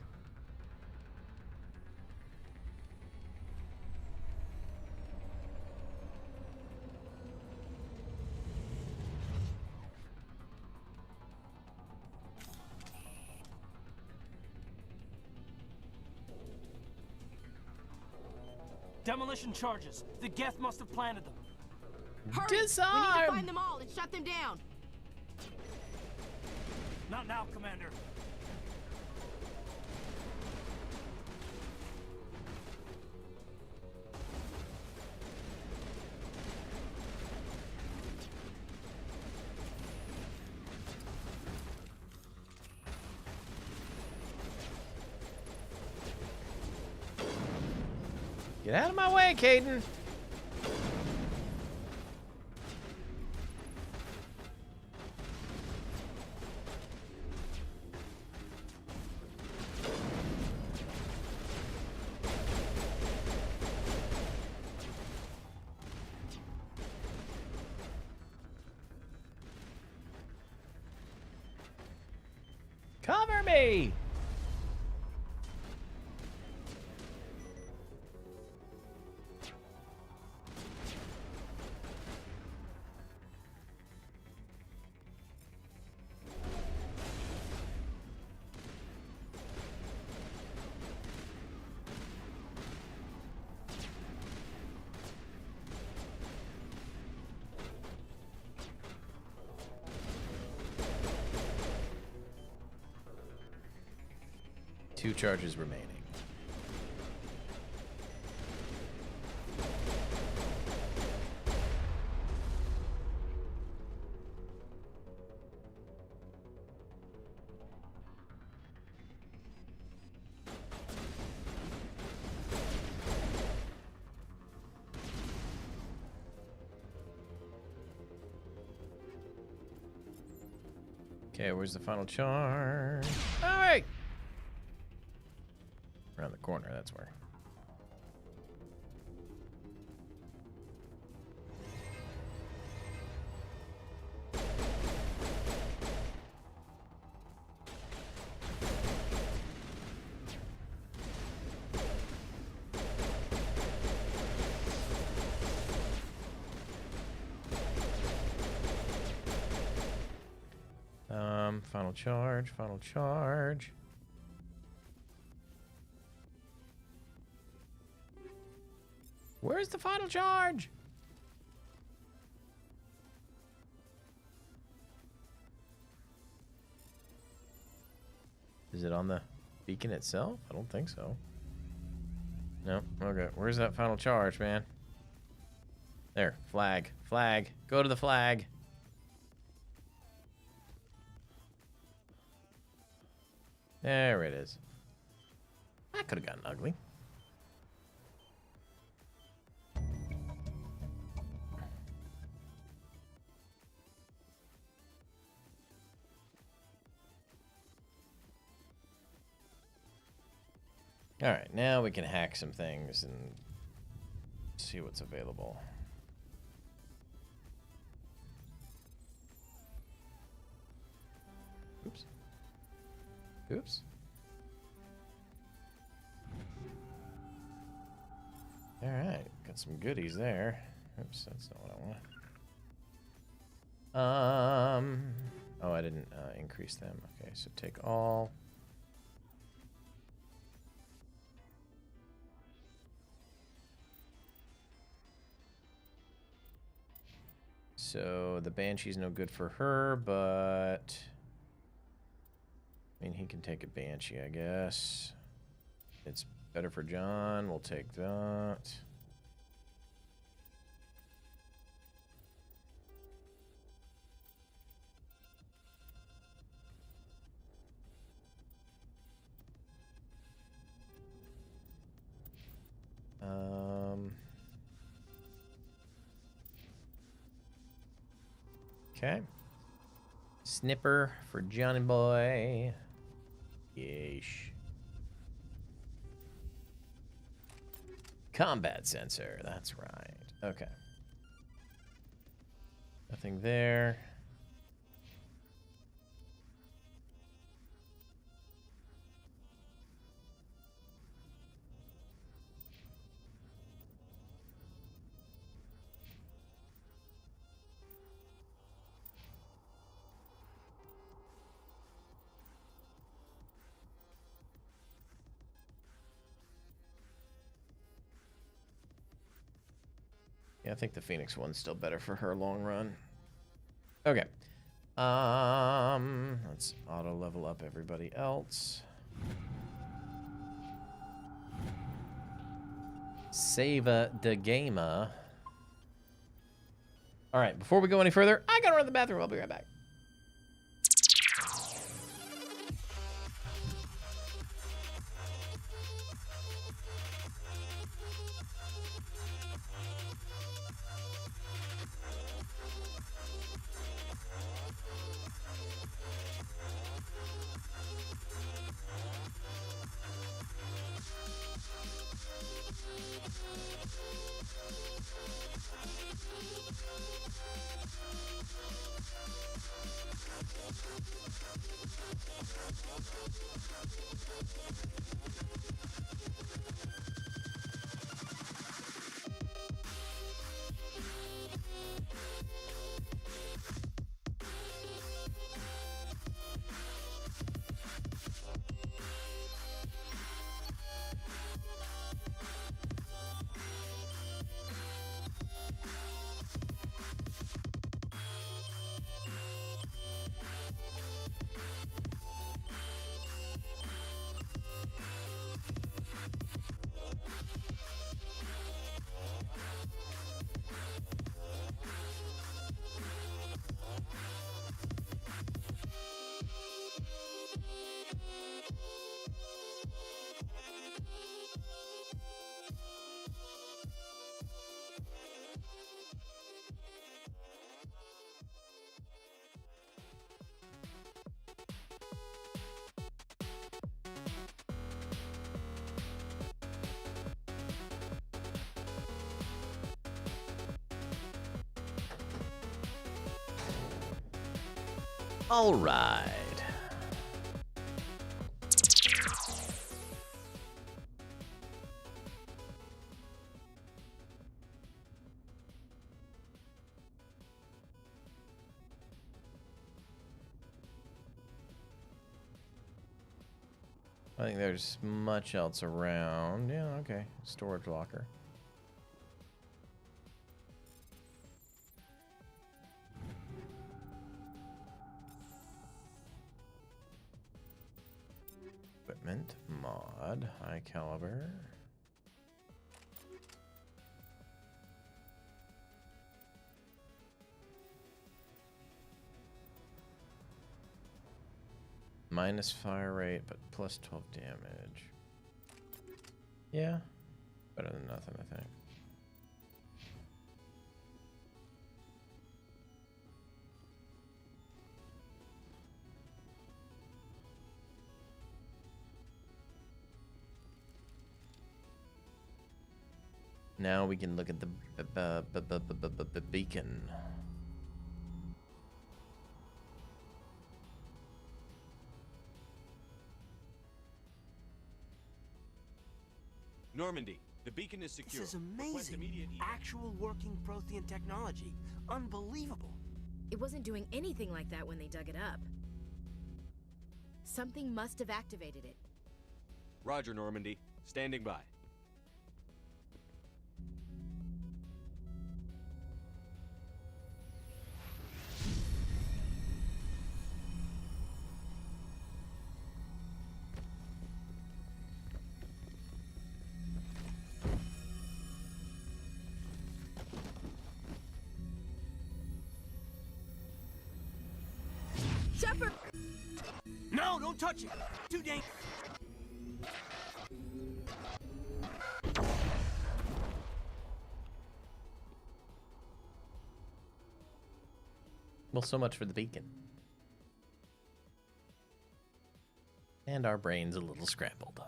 Demolition charges. The Geth must have planted them. Hurry! We need to find them all and shut them down. Not now, Commander. Get out of my way, Caden. Cover me. Two charges remaining. Okay, where's the final charge? All right. Around the corner, that's where. Final charge, final charge. Where's the final charge? Is it on the beacon itself? I don't think so. No. Okay. Where's that final charge, man? There. Flag. Flag. Go to the flag. There it is. That could have gotten ugly. All right, now we can hack some things and see what's available. Oops. Oops. All right, got some goodies there. Oops, that's not what I want. Oh, I didn't increase them. Okay, so take all. So the Banshee's no good for her, but I mean, he can take a Banshee, I guess. It's better for John. We'll take that. Okay. Snipper for Johnny Boy. Yeesh. Combat sensor. That's right. Okay. Nothing there. Yeah, I think the Phoenix one's still better for her long run. Okay. Let's auto level up everybody else. Save the gamer. All right, before we go any further, I gotta run to the bathroom. I'll be right back. All right. I think there's much else around. Yeah, okay. Storage locker. Equipment, mod, high caliber. Minus fire rate, but plus 12 damage. Yeah, better than nothing, I think. Now we can look at the beacon. Normandy, the beacon is secure. This is amazing. Actual working Prothean technology. Unbelievable. It wasn't doing anything like that when they dug it up. Something must have activated it. Roger, Normandy. Standing by. Shepard! No, don't touch it. Too dangerous. Well, so much for the beacon. And our brain's a little scrambled.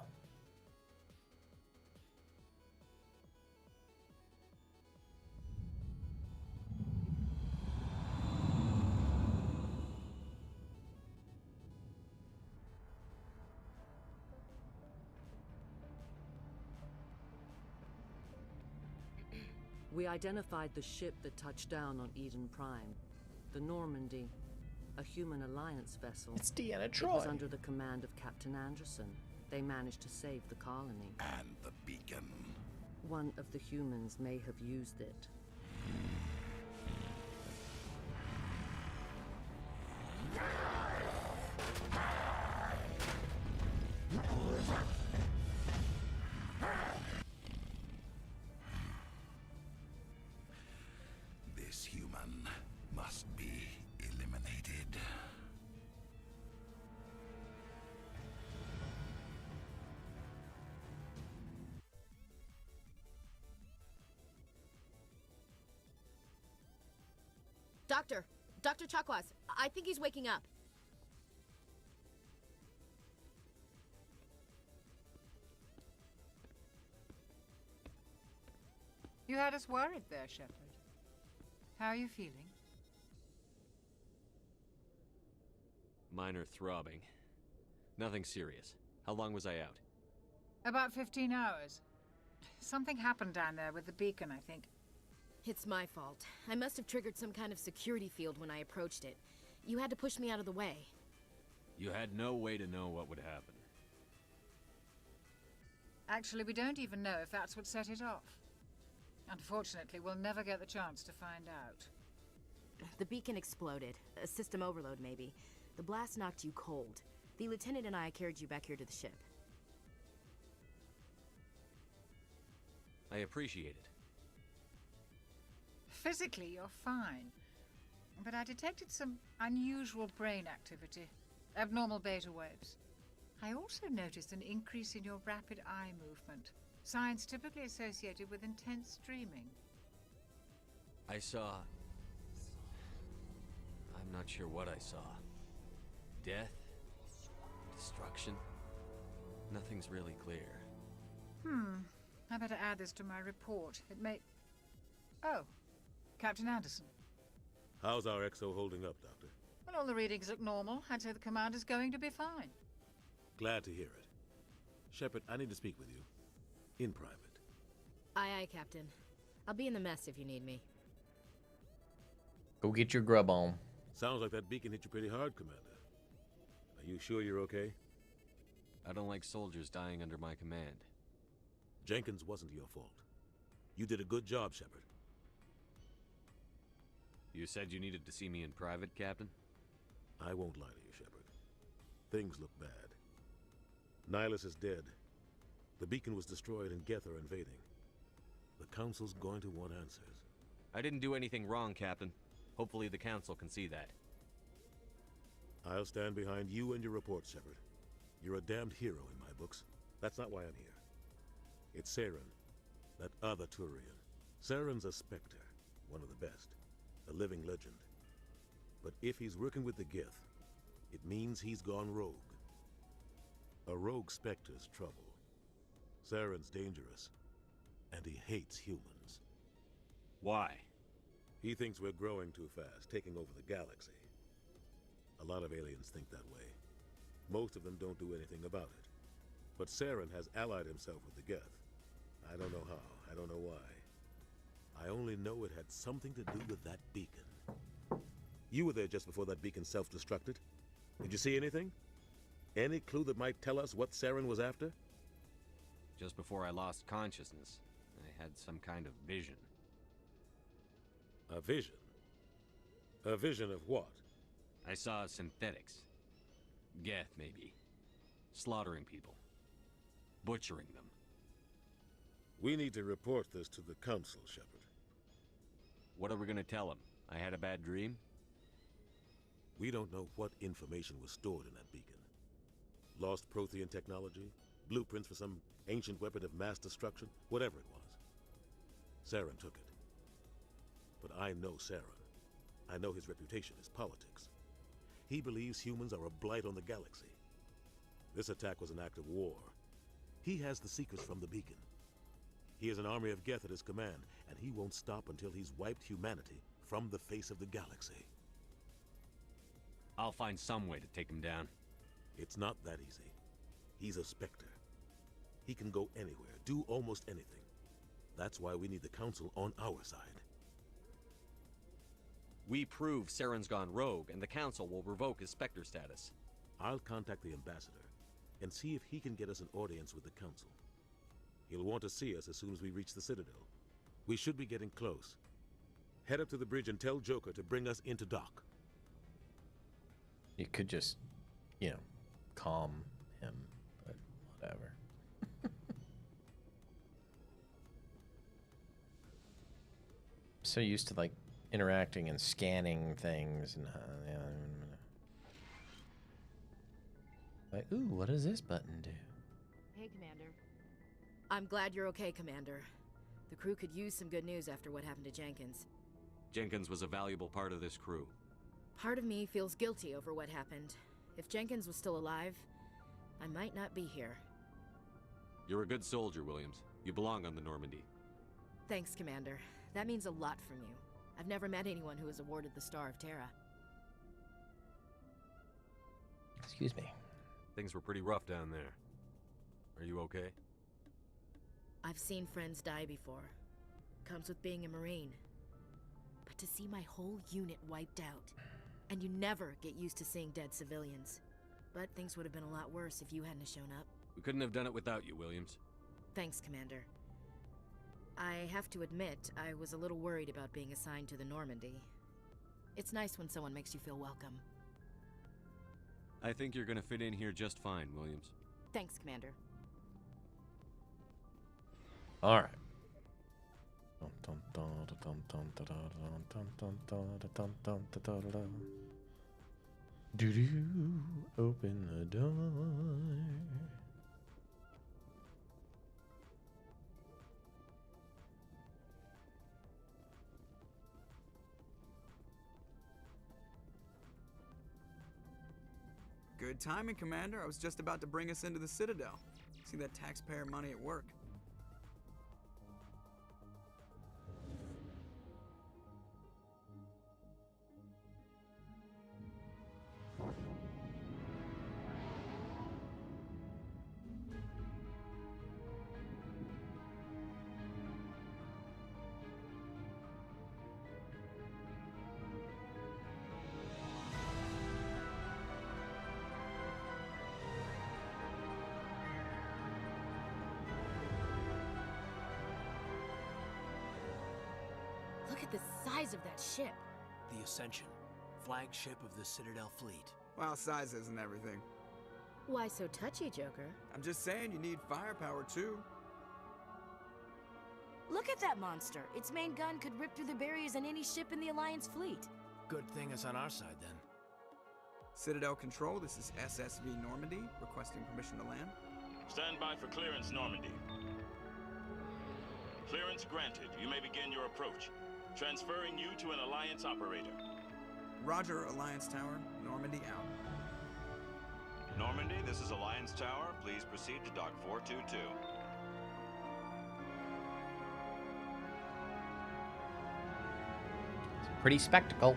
We identified the ship that touched down on Eden Prime. The Normandy. A human alliance vessel. It's Deanna Troi. It was under the command of Captain Anderson. They managed to save the colony. And the beacon. One of the humans may have used it. This human must be eliminated. Dr. Chakwas, I think he's waking up. You had us worried there, Shepard. How are you feeling? Minor throbbing. Nothing serious. How long was I out? About 15 hours. Something happened down there with the beacon, I think. It's my fault. I must have triggered some kind of security field when I approached it. You had to push me out of the way. You had no way to know what would happen. Actually, we don't even know if that's what set it off. Unfortunately, we'll never get the chance to find out. The beacon exploded. A system overload, maybe. The blast knocked you cold. The lieutenant and I carried you back here to the ship. I appreciate it. Physically, you're fine. But I detected some unusual brain activity. Abnormal beta waves. I also noticed an increase in your rapid eye movement. Signs typically associated with intense dreaming. I saw... I'm not sure what I saw. Death? Destruction? Nothing's really clear. I better add this to my report. It may... Oh, Captain Anderson. How's our XO holding up, Doctor? Well, all the readings look normal. I'd say the commander's going to be fine. Glad to hear it. Shepard, I need to speak with you. In private. Aye, aye, Captain. I'll be in the mess if you need me. Go get your grub on. Sounds like that beacon hit you pretty hard, Commander. Are you sure you're okay? I don't like soldiers dying under my command. Jenkins wasn't your fault. You did a good job, Shepard. You said you needed to see me in private, Captain? I won't lie to you, Shepard. Things look bad. Nihilus is dead. The beacon was destroyed and Geth are invading. The Council's going to want answers. I didn't do anything wrong, Captain. Hopefully the Council can see that. I'll stand behind you and your report, Shepard. You're a damned hero in my books. That's not why I'm here. It's Saren, that other Turian. Saren's a Spectre, one of the best. A living legend. But if he's working with the Geth, it means he's gone rogue. A rogue Spectre's trouble. Saren's dangerous, and he hates humans. Why? He thinks we're growing too fast, taking over the galaxy. A lot of aliens think that way. Most of them don't do anything about it. But Saren has allied himself with the Geth. I don't know how, I don't know why. I only know it had something to do with that beacon. You were there just before that beacon self-destructed. Did you see anything? Any clue that might tell us what Saren was after? Just before I lost consciousness, I had some kind of vision. A vision? A vision of what? I saw synthetics. Geth, maybe. Slaughtering people. Butchering them. We need to report this to the Council, Shepard. What are we gonna tell them? I had a bad dream? We don't know what information was stored in that beacon. Lost Prothean technology? Blueprints for some ancient weapon of mass destruction? Whatever it was. Saren took it. But I know Saren. I know his reputation is politics. He believes humans are a blight on the galaxy. This attack was an act of war. He has the secrets from the beacon. He has an army of Geth at his command, and he won't stop until he's wiped humanity from the face of the galaxy. I'll find some way to take him down. It's not that easy. He's a Spectre. He can go anywhere, do almost anything. That's why we need the Council on our side. We prove Saren's gone rogue, and the Council will revoke his Spectre status. I'll contact the Ambassador and see if he can get us an audience with the Council. He'll want to see us as soon as we reach the Citadel. We should be getting close. Head up to the bridge and tell Joker to bring us into dock. You could just, you know, calm him, but whatever. So used to like interacting and scanning things and like, ooh, what does this button do? Hey, Commander. I'm glad you're okay, Commander. The crew could use some good news after what happened to Jenkins. Jenkins was a valuable part of this crew. Part of me feels guilty over what happened. If Jenkins was still alive, I might not be here. You're a good soldier, Williams. You belong on the Normandy. Thanks, Commander. That means a lot from you. I've never met anyone who was awarded the Star of Terra. Excuse me. Things were pretty rough down there. Are you okay? I've seen friends die before. Comes with being a Marine. But to see my whole unit wiped out, and you never get used to seeing dead civilians. But things would have been a lot worse if you hadn't shown up. We couldn't have done it without you, Williams. Thanks, Commander. I have to admit, I was a little worried about being assigned to the Normandy. It's nice when someone makes you feel welcome. I think you're gonna fit in here just fine, Williams. Thanks, Commander. All right. Do-do, open the door. Good timing, Commander. I was just about to bring us into the Citadel. See that taxpayer money at work. Look at the size of that ship. The Ascension, flagship of the Citadel fleet. Well, size isn't everything. Why so touchy, Joker? I'm just saying you need firepower, too. Look at that monster. Its main gun could rip through the barriers in any ship in the Alliance fleet. Good thing it's on our side, then. Citadel Control, this is SSV Normandy, requesting permission to land. Stand by for clearance, Normandy. Clearance granted. You may begin your approach. Transferring you to an Alliance operator. Roger, Alliance Tower. Normandy out. Normandy, this is Alliance Tower. Please proceed to Dock 422. Pretty spectacle.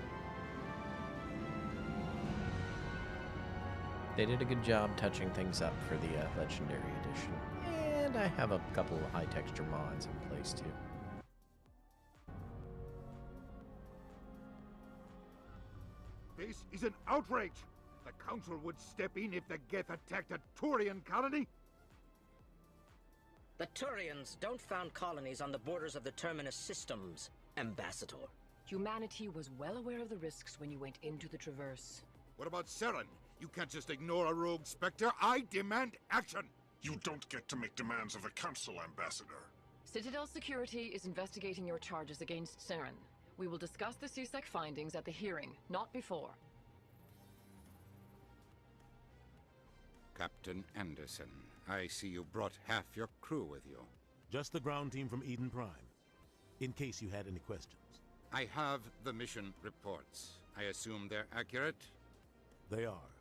They did a good job touching things up for the Legendary Edition. And I have a couple of high texture mods in place too. This is an outrage! The Council would step in if the Geth attacked a Turian colony? The Turians don't found colonies on the borders of the Terminus systems, Ambassador. Humanity was well aware of the risks when you went into the Traverse. What about Saren? You can't just ignore a rogue Spectre. I demand action! You don't get to make demands of the Council, Ambassador. Citadel Security is investigating your charges against Saren. We will discuss the CSEC findings at the hearing, not before. Captain Anderson, I see you brought half your crew with you. Just the ground team from Eden Prime, in case you had any questions. I have the mission reports. I assume they're accurate? They are.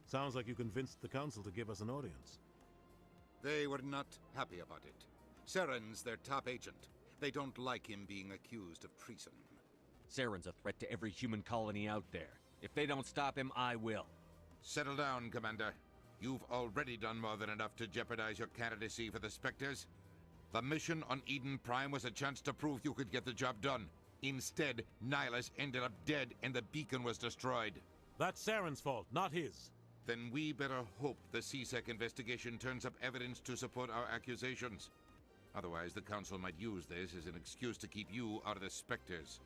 Sounds like you convinced the Council to give us an audience. They were not happy about it. Saren's their top agent. They don't like him being accused of treason. Saren's a threat to every human colony out there. If they don't stop him, I will. Settle down, Commander. You've already done more than enough to jeopardize your candidacy for the Spectres. The mission on Eden Prime was a chance to prove you could get the job done. Instead, Nihilus ended up dead and the beacon was destroyed. That's Saren's fault, not his. Then we better hope the CSEC investigation turns up evidence to support our accusations. Otherwise, the Council might use this as an excuse to keep you out of the Spectres.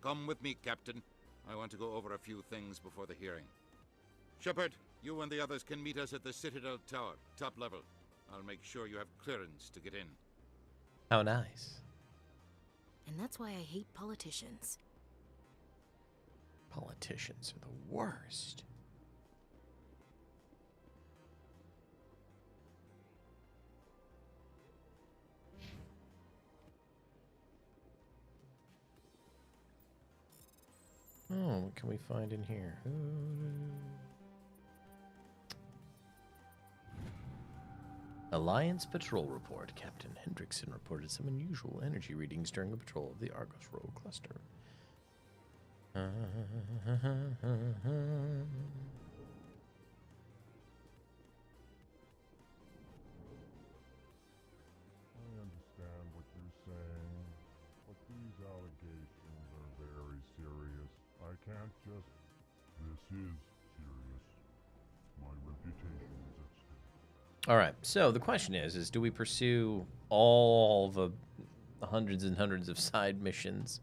Come with me, Captain. I want to go over a few things before the hearing. Shepard, you and the others can meet us at the Citadel Tower, top level. I'll make sure you have clearance to get in. How nice. And that's why I hate politicians. Politicians are the worst. Oh, what can we find in here? Alliance Patrol Report. Captain Hendrickson reported some unusual energy readings during a patrol of the Argos Road cluster. I understand what you're saying, but these allegations are very serious. I can't just... This is serious. My reputation is at stake. All right, so the question is do we pursue all the hundreds and hundreds of side missions?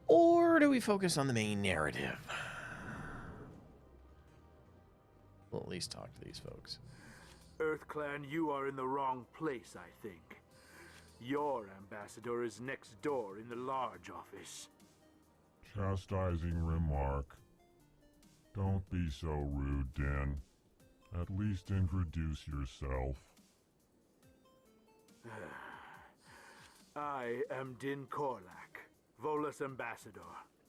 Or do we focus on the main narrative? We'll at least talk to these folks. EarthClan, you are in the wrong place, I think. Your ambassador is next door in the large office. Chastising remark. Don't be so rude, Din. At least introduce yourself. I am Din Korlak, Volus ambassador.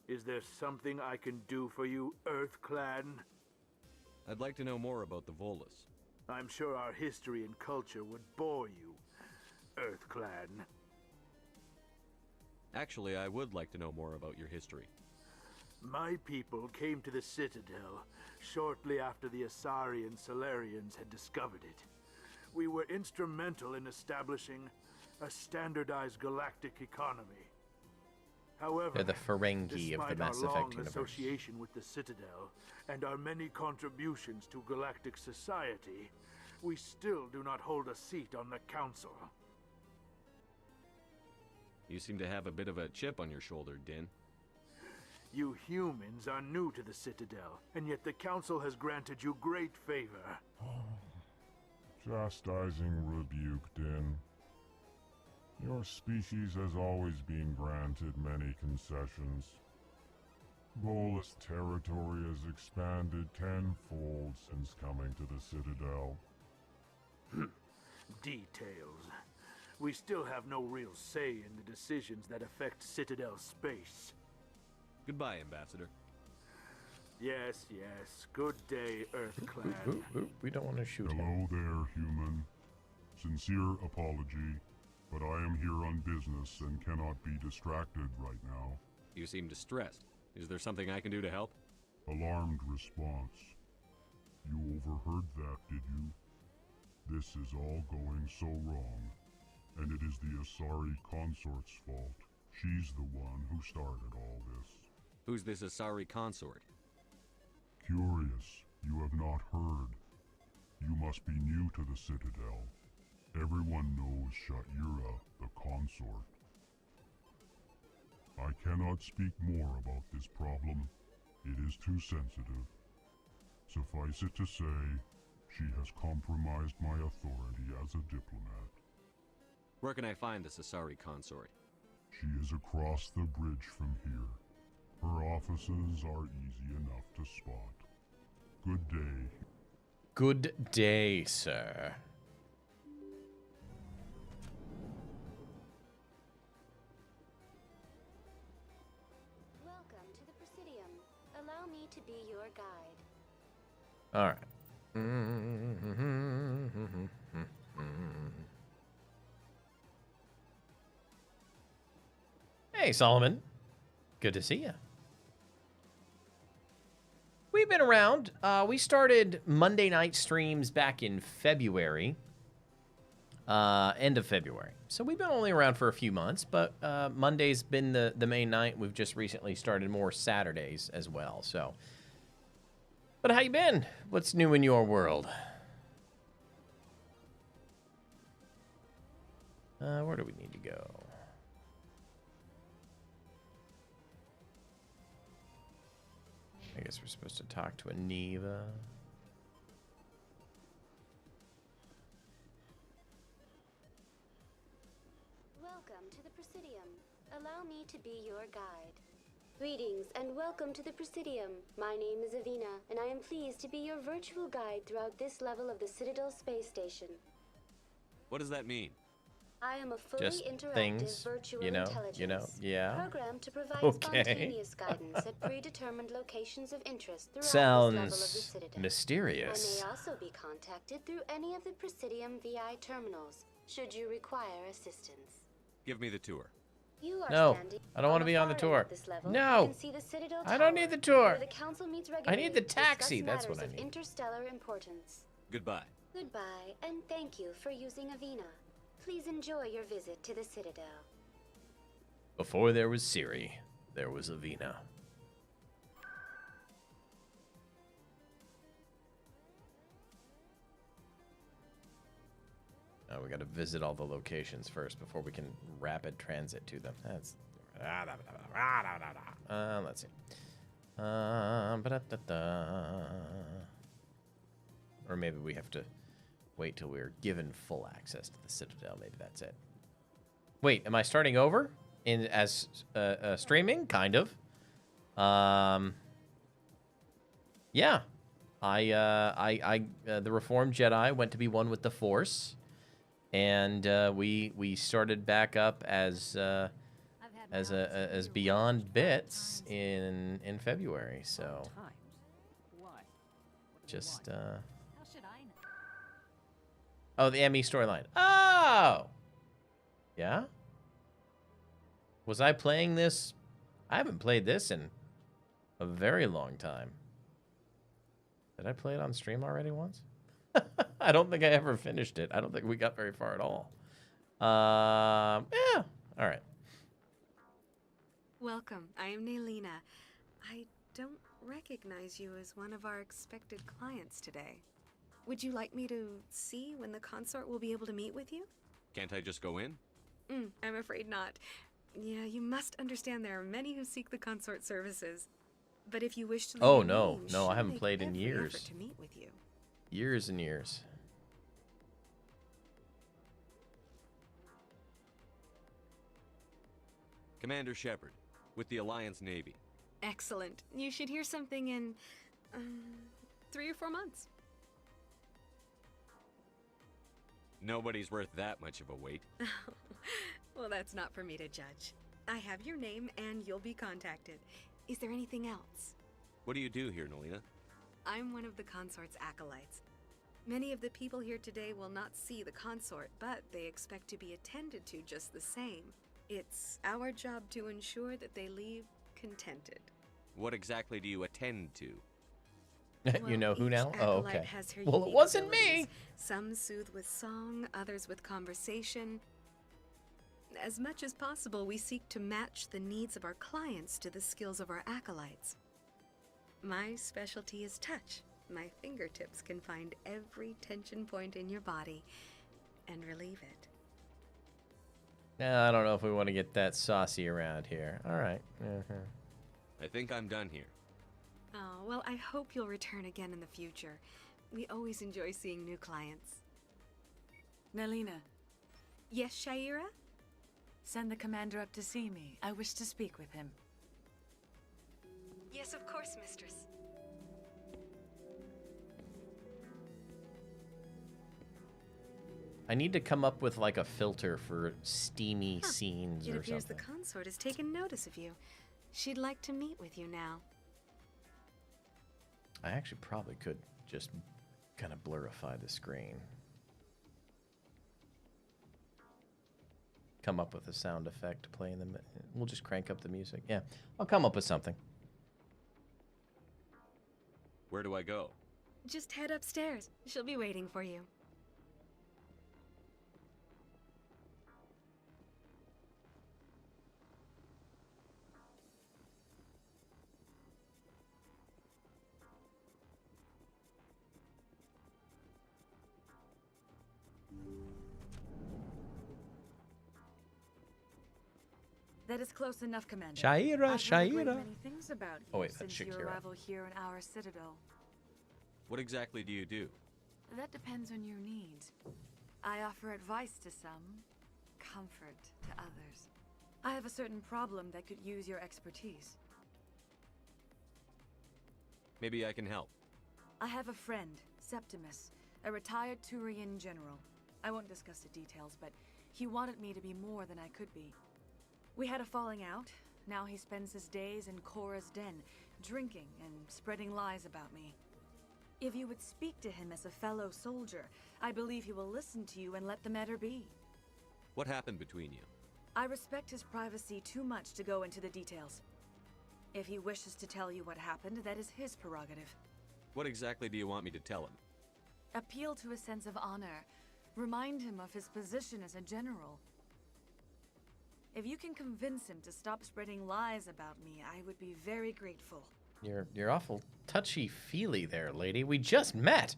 Is there something I can do for you, EarthClan? I'd like to know more about the Volus. I'm sure our history and culture would bore you, EarthClan. Actually, I would like to know more about your history. My people came to the Citadel shortly after the Asari and Solarians had discovered it. We were instrumental in establishing a standardized galactic economy. However, They're the Ferengi of the despite Mass our long Effect universe. association with the Citadel and our many contributions to galactic society, we still do not hold a seat on the Council. You seem to have a bit of a chip on your shoulder, Din. You humans are new to the Citadel, and yet the Council has granted you great favor. Chastising rebuke, Din. Your species has always been granted many concessions. Volus territory has expanded tenfold since coming to the Citadel. Details. We still have no real say in the decisions that affect Citadel space. Goodbye, Ambassador. Yes, yes. Good day, EarthClan. We don't want to shoot him. Hello there, human. Sincere apology, but I am here on business and cannot be distracted right now. You seem distressed. Is there something I can do to help? Alarmed response. You overheard that, did you? This is all going so wrong, and it is the Asari consort's fault. She's the one who started all this. Who's this Asari consort? Curious, you have not heard. You must be new to the Citadel. Everyone knows Sha'ira, the consort. I cannot speak more about this problem. It is too sensitive. Suffice it to say, she has compromised my authority as a diplomat. Where can I find this Asari consort? She is across the bridge from here. Her offices are easy enough to spot. Good day. Good day, sir. Welcome to the Presidium. Allow me to be your guide. All right. Hey, Solomon. Good to see you. We've been around. We started Monday night streams back in February. End of February. So we've been only around for a few months, but Monday's been the main night. We've just recently started more Saturdays as well. So, but how you been? What's new in your world? Where do we need to go? I guess we're supposed to talk to Aniva. Welcome to the Presidium. Allow me to be your guide. Greetings and welcome to the Presidium. My name is Avina, and I am pleased to be your virtual guide throughout this level of the Citadel space station. What does that mean? I am a fully Just interactive things, virtual you know, intelligence, yeah. programmed to provide Okay. spontaneous guidance at predetermined locations of interest throughout this level of the Sounds Citadel. mysterious. I may also be contacted through any of the Presidium VI terminals, should you require assistance. Give me the tour. You are No, standing I don't want to be on the tour. No, You can see the Citadel I don't Tower, need the tour. where the council meets I regularly need the to discuss taxi. That's what matters I of need. interstellar importance. Goodbye. Goodbye, and thank you for using Avina. Please enjoy your visit to the Citadel. Before there was Siri, there was Avina. Now we got to visit all the locations first before we can rapid transit to them. That's let's see. Or maybe we have to wait till we're given full access to the Citadel. Maybe that's it. Wait, am I starting over in as streaming? Kind of. Yeah. I the Reformed Jedi went to be one with the Force, and we started back up as Beyond Bits in February. So just oh, the ME storyline. Oh, yeah. Was I playing this? I haven't played this in a very long time. Did I play it on stream already once? I don't think I ever finished it. I don't think we got very far at all. Yeah. All right. Welcome. I am Naylina. I don't recognize you as one of our expected clients today. Would you like me to see when the consort will be able to meet with you? Can't I just go in? I'm afraid not. Yeah, you must understand there are many who seek the consort services. But if you wish to Oh, leave your no. name, No, I she'll haven't make played in every years. effort to meet with you. Years and years. Commander Shepard, with the Alliance Navy. Excellent. You should hear something in 3 or 4 months. Nobody's worth that much of a wait. Well, that's not for me to judge. I have your name and you'll be contacted. Is there anything else? What do you do here, Nolina? I'm one of the consort's acolytes. Many of the people here today will not see the consort, but they expect to be attended to just the same. It's our job to ensure that they leave contented. What exactly do you attend to? You know who now? Each Oh, acolyte okay. has her Well, it unique wasn't me. abilities. Some soothe with song, others with conversation. As much as possible, we seek to match the needs of our clients to the skills of our acolytes. My specialty is touch. My fingertips can find every tension point in your body and relieve it. I don't know if we want to get that saucy around here. All right. I think I'm done here. Oh, well, I hope you'll return again in the future. We always enjoy seeing new clients. Nalina, Yes, Shaira? send the commander up to see me. I wish to speak with him. Yes, of course, mistress. I need to come up with like a filter for steamy scenes It or appears something. the consort has taken notice of you. She'd like to meet with you now. I actually probably could just kind of blurify the screen. Come up with a sound effect to play in the... We'll just crank up the music. Yeah, I'll come up with something. Where do I go? Just head upstairs. She'll be waiting for you. That is close enough, Commander. Shaira, I've heard a great Shaira. many things about Oh, you wait, that's since your Shakira. arrival here in our Citadel. What exactly do you do? That depends on your needs. I offer advice to some, comfort to others. I have a certain problem that could use your expertise. Maybe I can help. I have a friend, Septimus, a retired Turian general. I won't discuss the details, but he wanted me to be more than I could be. We had a falling out. Now he spends his days in Korra's den, drinking and spreading lies about me. If you would speak to him as a fellow soldier, I believe he will listen to you and let the matter be. What happened between you? I respect his privacy too much to go into the details. If he wishes to tell you what happened, that is his prerogative. What exactly do you want me to tell him? Appeal to his sense of honor. Remind him of his position as a general. If you can convince him to stop spreading lies about me, I would be very grateful. You're awful touchy-feely there, lady. We just met.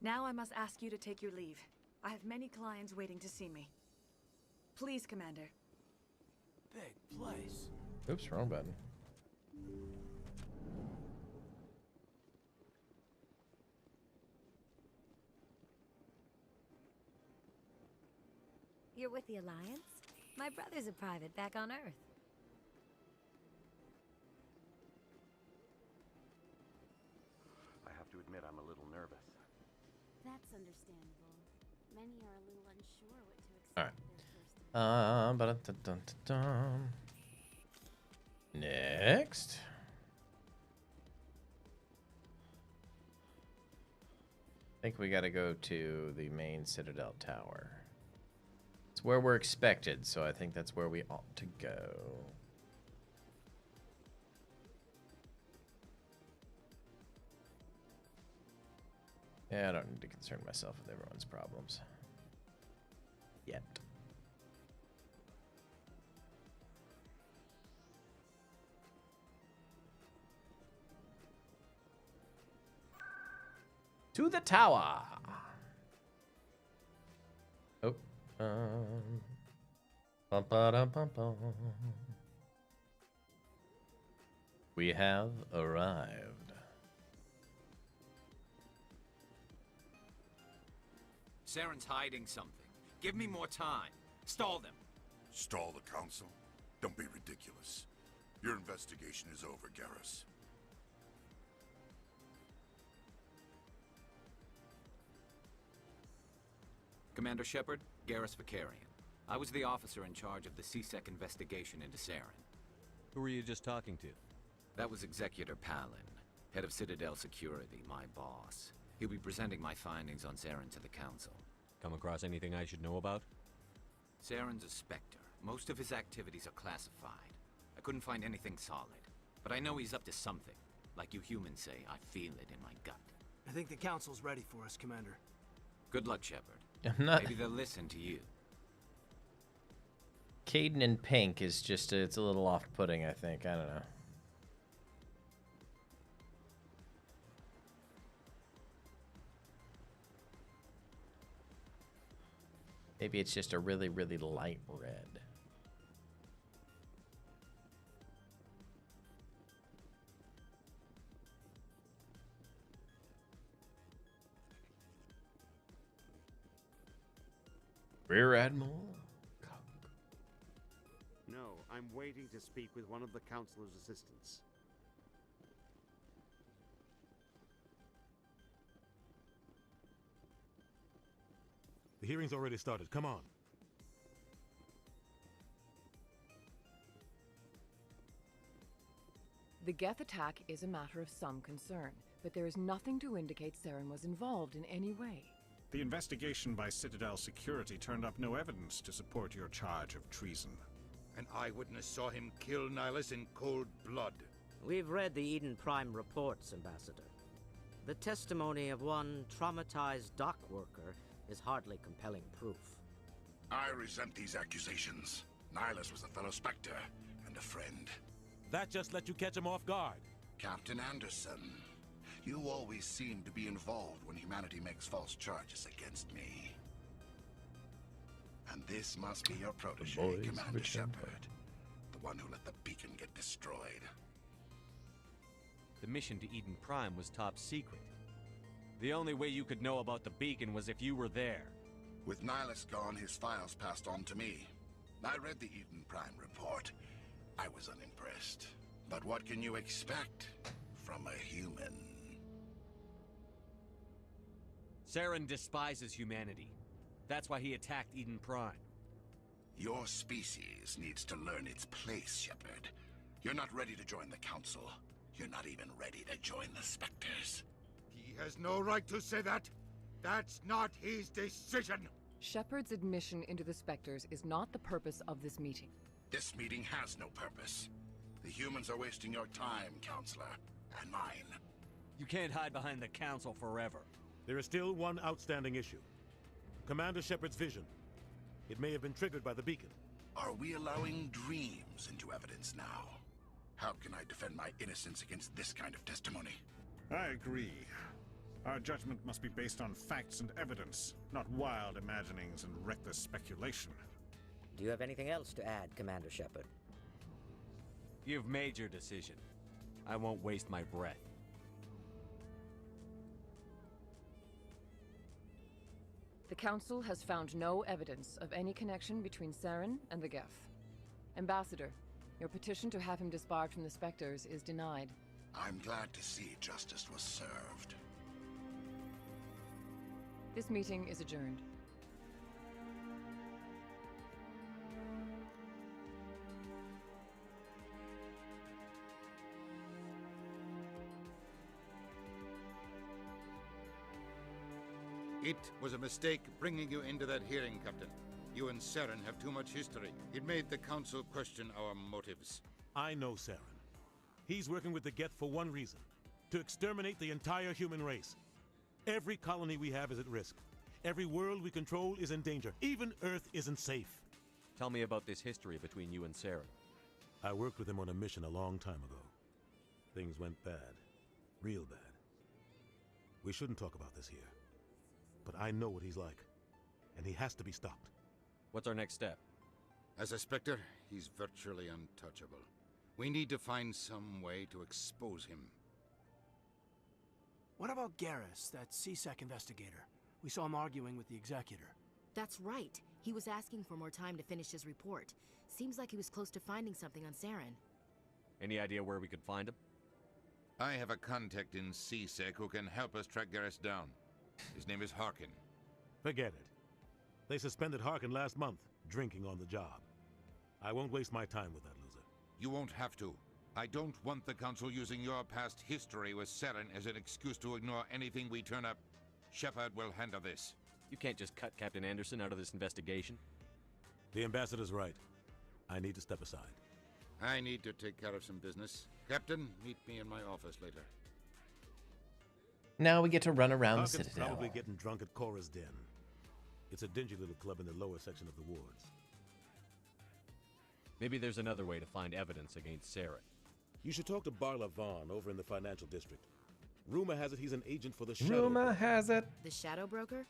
Now I must ask you to take your leave. I have many clients waiting to see me. Please, Commander. Big place. Oops, wrong button. You're with the Alliance? My brother's a private back on Earth. I have to admit I'm a little nervous. That's understandable. Many are a little unsure what to expect. All right. Next. I think we got to go to the main Citadel Tower. It's where we're expected, so I think that's where we ought to go. Yeah, I don't need to concern myself with everyone's problems. Yet. To the tower. Oh. Bum, ba, bum, bum. We have arrived. Saren's hiding something. Give me more time. Stall them. Stall the council? Don't be ridiculous. Your investigation is over, Garrus. Commander Shepard, Garrus Vicarian. I was the officer in charge of the CSEC investigation into Saren. Who were you just talking to? That was Executor Palin, head of Citadel Security, my boss. He'll be presenting my findings on Saren to the Council. Come across anything I should know about? Saren's a Spectre. Most of his activities are classified. I couldn't find anything solid. But I know he's up to something. Like you humans say, I feel it in my gut. I think the Council's ready for us, Commander. Good luck, Shepard. I'm not... Maybe they'll listen to you. Caden in pink is just, it's a little off-putting, I think. I don't know. Maybe it's just a really, really light red. Rear Admiral? No, I'm waiting to speak with one of the Councilor's assistants. The hearing's already started. Come on. The Geth attack is a matter of some concern, but there is nothing to indicate Saren was involved in any way. The investigation by Citadel Security turned up no evidence to support your charge of treason. An eyewitness saw him kill Nihilus in cold blood. We've read the Eden Prime reports, Ambassador. The testimony of one traumatized dock worker is hardly compelling proof. I resent these accusations. Nihilus was a fellow Spectre and a friend. That just let you catch him off guard. Captain Anderson, you always seem to be involved when humanity makes false charges against me. And this must be your protege, Commander Shepard. one who let the beacon get destroyed. The mission to Eden Prime was top secret. The only way you could know about the beacon was if you were there. With Nihilus gone, his files passed on to me. I read the Eden Prime report. I was unimpressed. But what can you expect from a human? Saren despises humanity. That's why he attacked Eden Prime. Your species needs to learn its place, Shepard. You're not ready to join the Council. You're not even ready to join the Spectres. He has no right to say that. That's not his decision. Shepard's admission into the Spectres is not the purpose of this meeting. This meeting has no purpose. The humans are wasting your time, Counselor, and mine. You can't hide behind the Council forever. There is still one outstanding issue. Commander Shepard's vision. It may have been triggered by the beacon. Are we allowing dreams into evidence now? How can I defend my innocence against this kind of testimony? I agree. Our judgment must be based on facts and evidence, not wild imaginings and reckless speculation. Do you have anything else to add, Commander Shepard? You've made your decision. I won't waste my breath. The Council has found no evidence of any connection between Saren and the Geth. Ambassador, your petition to have him disbarred from the Spectres is denied. I'm glad to see justice was served. This meeting is adjourned. It was a mistake bringing you into that hearing, Captain. You and Saren have too much history. It made the Council question our motives. I know Saren. He's working with the Geth for one reason. To exterminate the entire human race. Every colony we have is at risk. Every world we control is in danger. Even Earth isn't safe. Tell me about this history between you and Saren. I worked with him on a mission a long time ago. Things went bad. Real bad. We shouldn't talk about this here. But I know what he's like. And he has to be stopped. What's our next step? As a Spectre, he's virtually untouchable. We need to find some way to expose him. What about Garrus, that CSEC investigator? We saw him arguing with the Executor. That's right. He was asking for more time to finish his report. Seems like he was close to finding something on Saren. Any idea where we could find him? I have a contact in CSEC who can help us track Garrus down. His name is Harkin. Forget it. They suspended Harkin last month, drinking on the job. I won't waste my time with that loser. You won't have to. I don't want the Council using your past history with Saren as an excuse to ignore anything we turn up. Shepard will handle this. You can't just cut Captain Anderson out of this investigation. The Ambassador's right. I need to step aside. I need to take care of some business. Captain, meet me in my office later. Now we get to run around Harkin's Citadel. Probably getting drunk at Cora's Den. It's a dingy little club in the lower section of the wards. Maybe there's another way to find evidence against Saren. You should talk to Barla Vaughn over in the financial district. Rumor has it he's an agent for the Shadow Rumor Broker. has it. The Shadow Broker?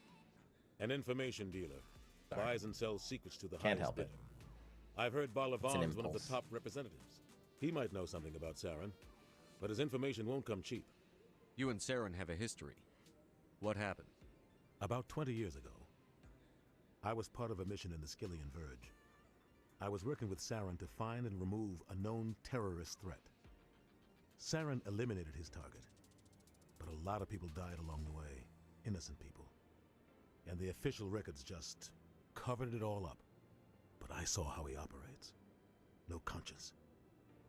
An information dealer. Sorry. Buys and sells secrets to the Can't highest help bidder. it. I've heard Barla It's an Vaughn's one of the impulse. top representatives. He might know something about Saren, but his information won't come cheap. You and Saren have a history. What happened? About 20 years ago, I was part of a mission in the Skillian Verge. I was working with Saren to find and remove a known terrorist threat. Saren eliminated his target, but a lot of people died along the way, innocent people. And the official records just covered it all up. But I saw how he operates. No conscience,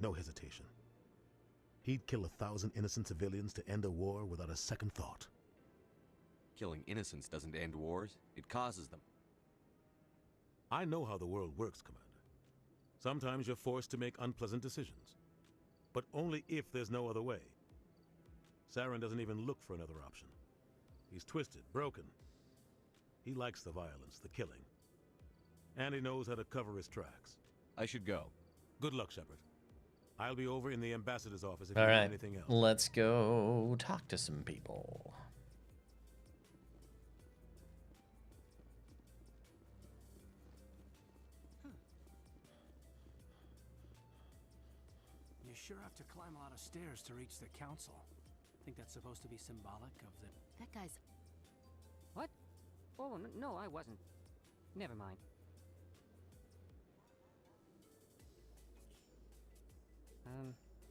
no hesitation. He'd kill 1,000 innocent civilians to end a war without a second thought. Killing innocents doesn't end wars, it causes them. I know how the world works, Commander. Sometimes you're forced to make unpleasant decisions. But only if there's no other way. Saren doesn't even look for another option. He's twisted, broken. He likes the violence, the killing. And he knows how to cover his tracks. I should go. Good luck, Shepard. I'll be over in the Ambassador's office if All you need right, anything else. let's go talk to some people. sure have to climb a lot of stairs to reach the council. Think that's supposed to be symbolic of the... That guy's... What? Oh, no, I wasn't. Never mind.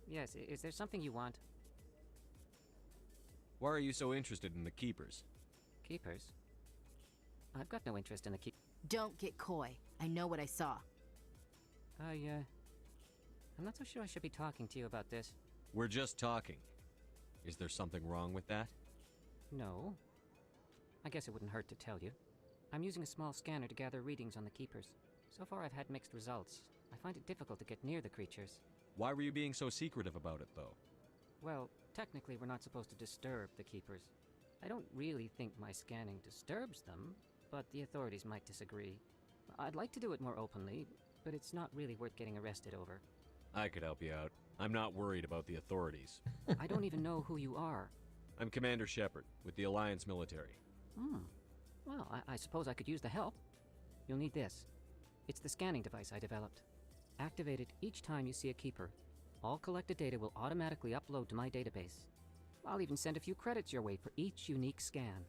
Yes, is there something you want? Why are you so interested in the Keepers? Keepers? I've got no interest in the Don't get coy. I know what I saw. I'm not so sure I should be talking to you about this. We're just talking. Is there something wrong with that? No. I guess it wouldn't hurt to tell you. I'm using a small scanner to gather readings on the Keepers. So far I've had mixed results. I find it difficult to get near the creatures. Why were you being so secretive about it, though? Well, technically we're not supposed to disturb the Keepers. I don't really think my scanning disturbs them, but the authorities might disagree. I'd like to do it more openly, but it's not really worth getting arrested over. I could help you out. I'm not worried about the authorities. I don't even know who you are. I'm Commander Shepard, with the Alliance military. Well, I suppose I could use the help. You'll need this. It's the scanning device I developed. Activate it each time you see a Keeper. All collected data will automatically upload to my database. I'll even send a few credits your way for each unique scan.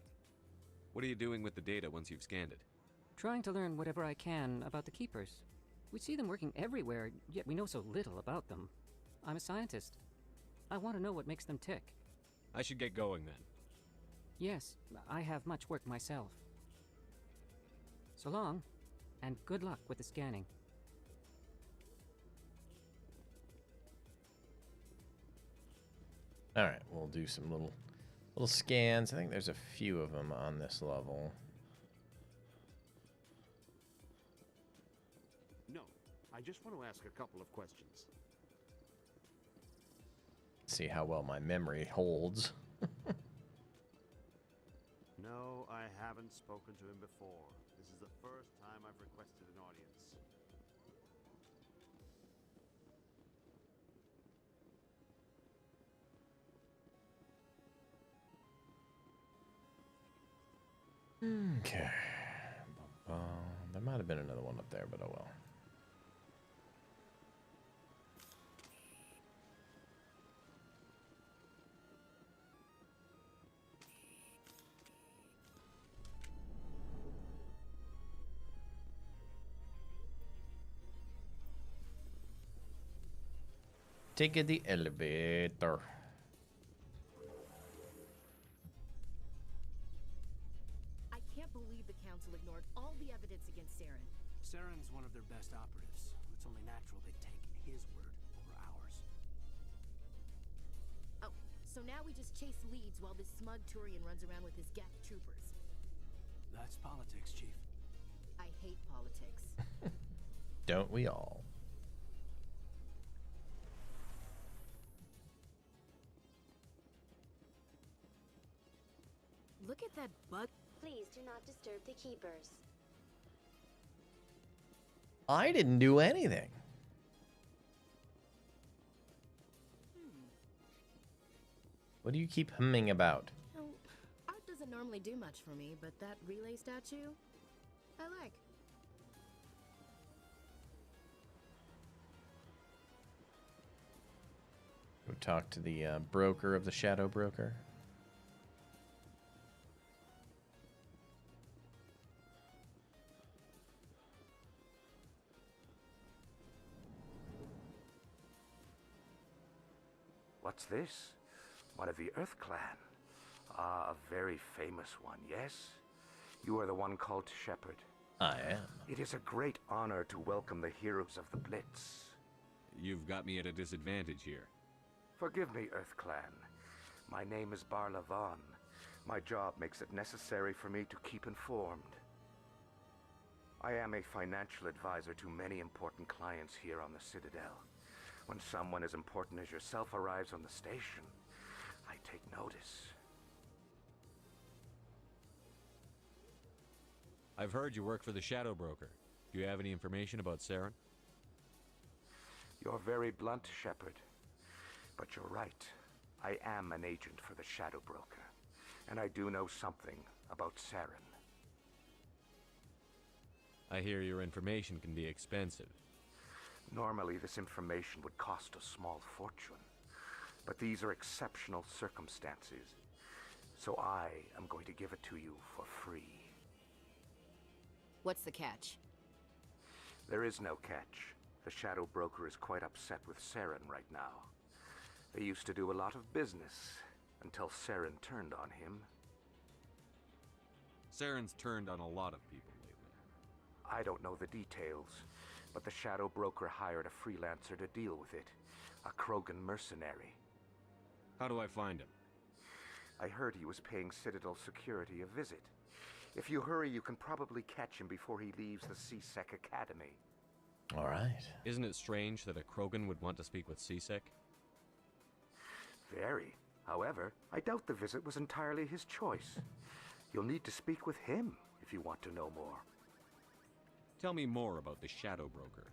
What are you doing with the data once you've scanned it? Trying to learn whatever I can about the Keepers. We see them working everywhere, yet we know so little about them. I'm a scientist. I want to know what makes them tick. I should get going then. Yes, I have much work myself. So long, and good luck with the scanning. All right, we'll do some little scans. I think there's a few of them on this level. No, I just want to ask a couple of questions. See how well my memory holds. No, I haven't spoken to him before. This is the first time I've requested an audience. Okay. There might have been another one up there, but oh well. Take the elevator. I can't believe the council ignored all the evidence against Saren. Saren's one of their best operatives. It's only natural they'd take his word over ours. Oh, so now we just chase leads while this smug Turian runs around with his Geth troopers. That's politics, Chief. I hate politics. Don't we all? Look at that bug. Please do not disturb the Keepers. I didn't do anything. What do you keep humming about? Oh, art doesn't normally do much for me, but that relay statue, I like. Go talk to the broker of the Shadow Broker. What's this? One of the Earth Clan. Ah, a very famous one, yes? You are the one called Shepard. I am. It is a great honor to welcome the heroes of the Blitz. You've got me at a disadvantage here. Forgive me, Earth Clan. My name is Barla Vaughn. My job makes it necessary for me to keep informed. I am a financial advisor to many important clients here on the Citadel. When someone as important as yourself arrives on the station, I take notice. I've heard you work for the Shadow Broker. Do you have any information about Saren? You're very blunt, Shepard. But you're right. I am an agent for the Shadow Broker. And I do know something about Saren. I hear your information can be expensive. Normally, this information would cost a small fortune. But these are exceptional circumstances. So I am going to give it to you for free. What's the catch? There is no catch. The Shadow Broker is quite upset with Saren right now. They used to do a lot of business until Saren turned on him. Saren's turned on a lot of people lately. I don't know the details, but the Shadow Broker hired a freelancer to deal with it. A Krogan mercenary. How do I find him? I heard he was paying Citadel security a visit. If you hurry, you can probably catch him before he leaves the C-Sec Academy. All right. Isn't it strange that a Krogan would want to speak with C-Sec? Very. However, I doubt the visit was entirely his choice. You'll need to speak with him if you want to know more. Tell me more about the Shadow Broker.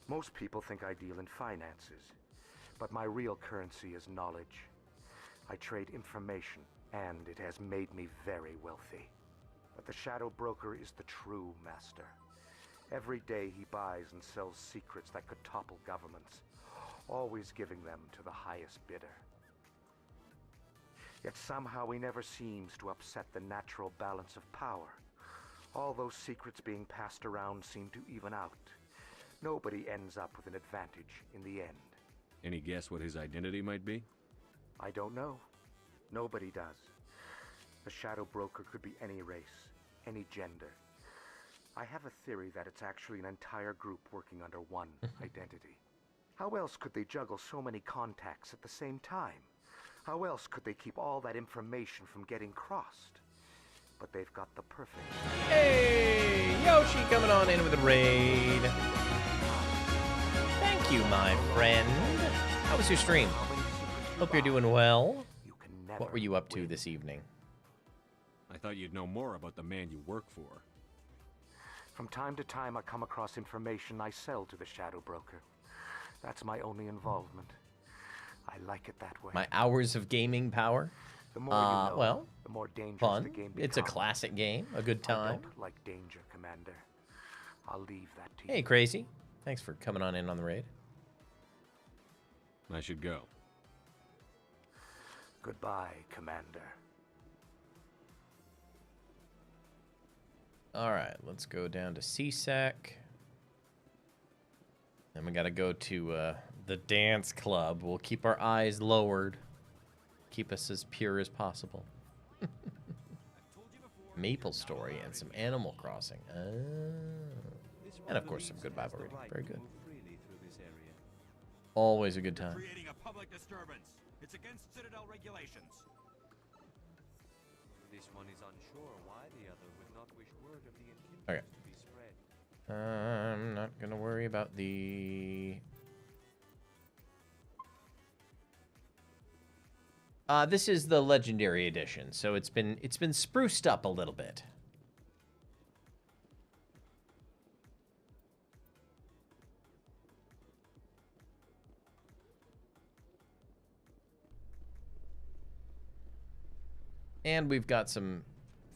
Most people think I deal in finances, but my real currency is knowledge. I trade information, and it has made me very wealthy. But the Shadow Broker is the true master. Every day he buys and sells secrets that could topple governments, always giving them to the highest bidder. Yet somehow he never seems to upset the natural balance of power. All those secrets being passed around seem to even out. Nobody ends up with an advantage in the end. Any guess what his identity might be? I don't know. Nobody does. The Shadow Broker could be any race, any gender. I have a theory that it's actually an entire group working under one identity. How else could they juggle so many contacts at the same time? How else could they keep all that information from getting crossed? But they've got the perfect... Hey, Yoshi coming on in with a raid. Thank you, my friend. How was your stream? Hope you're doing well. What were you up to this evening? I thought you'd know more about the man you work for. From time to time, I come across information I sell to the Shadow Broker. That's my only involvement. I like it that way. My hours of gaming power? The more you know, well, the more dangerous fun. the game becomes. It's a classic game, a good I time. don't like danger, Commander. I'll leave that to you. Hey, Crazy. Thanks for coming on in on the raid. I should go. Goodbye, Commander. All right, let's go down to C-Sec. Then we got to go to the dance club. We'll keep our eyes lowered. Keep us as pure as possible. Maple Story and some Animal Crossing. And, of course, some good Bible reading. Very good. Always a good time. Creating a public disturbance. It's against Citadel regulations. This one is unsure why the other would not wish word of the intention Okay. to be spread. I'm not going to worry about the... this is the Legendary Edition, so it's been spruced up a little bit. And we've got some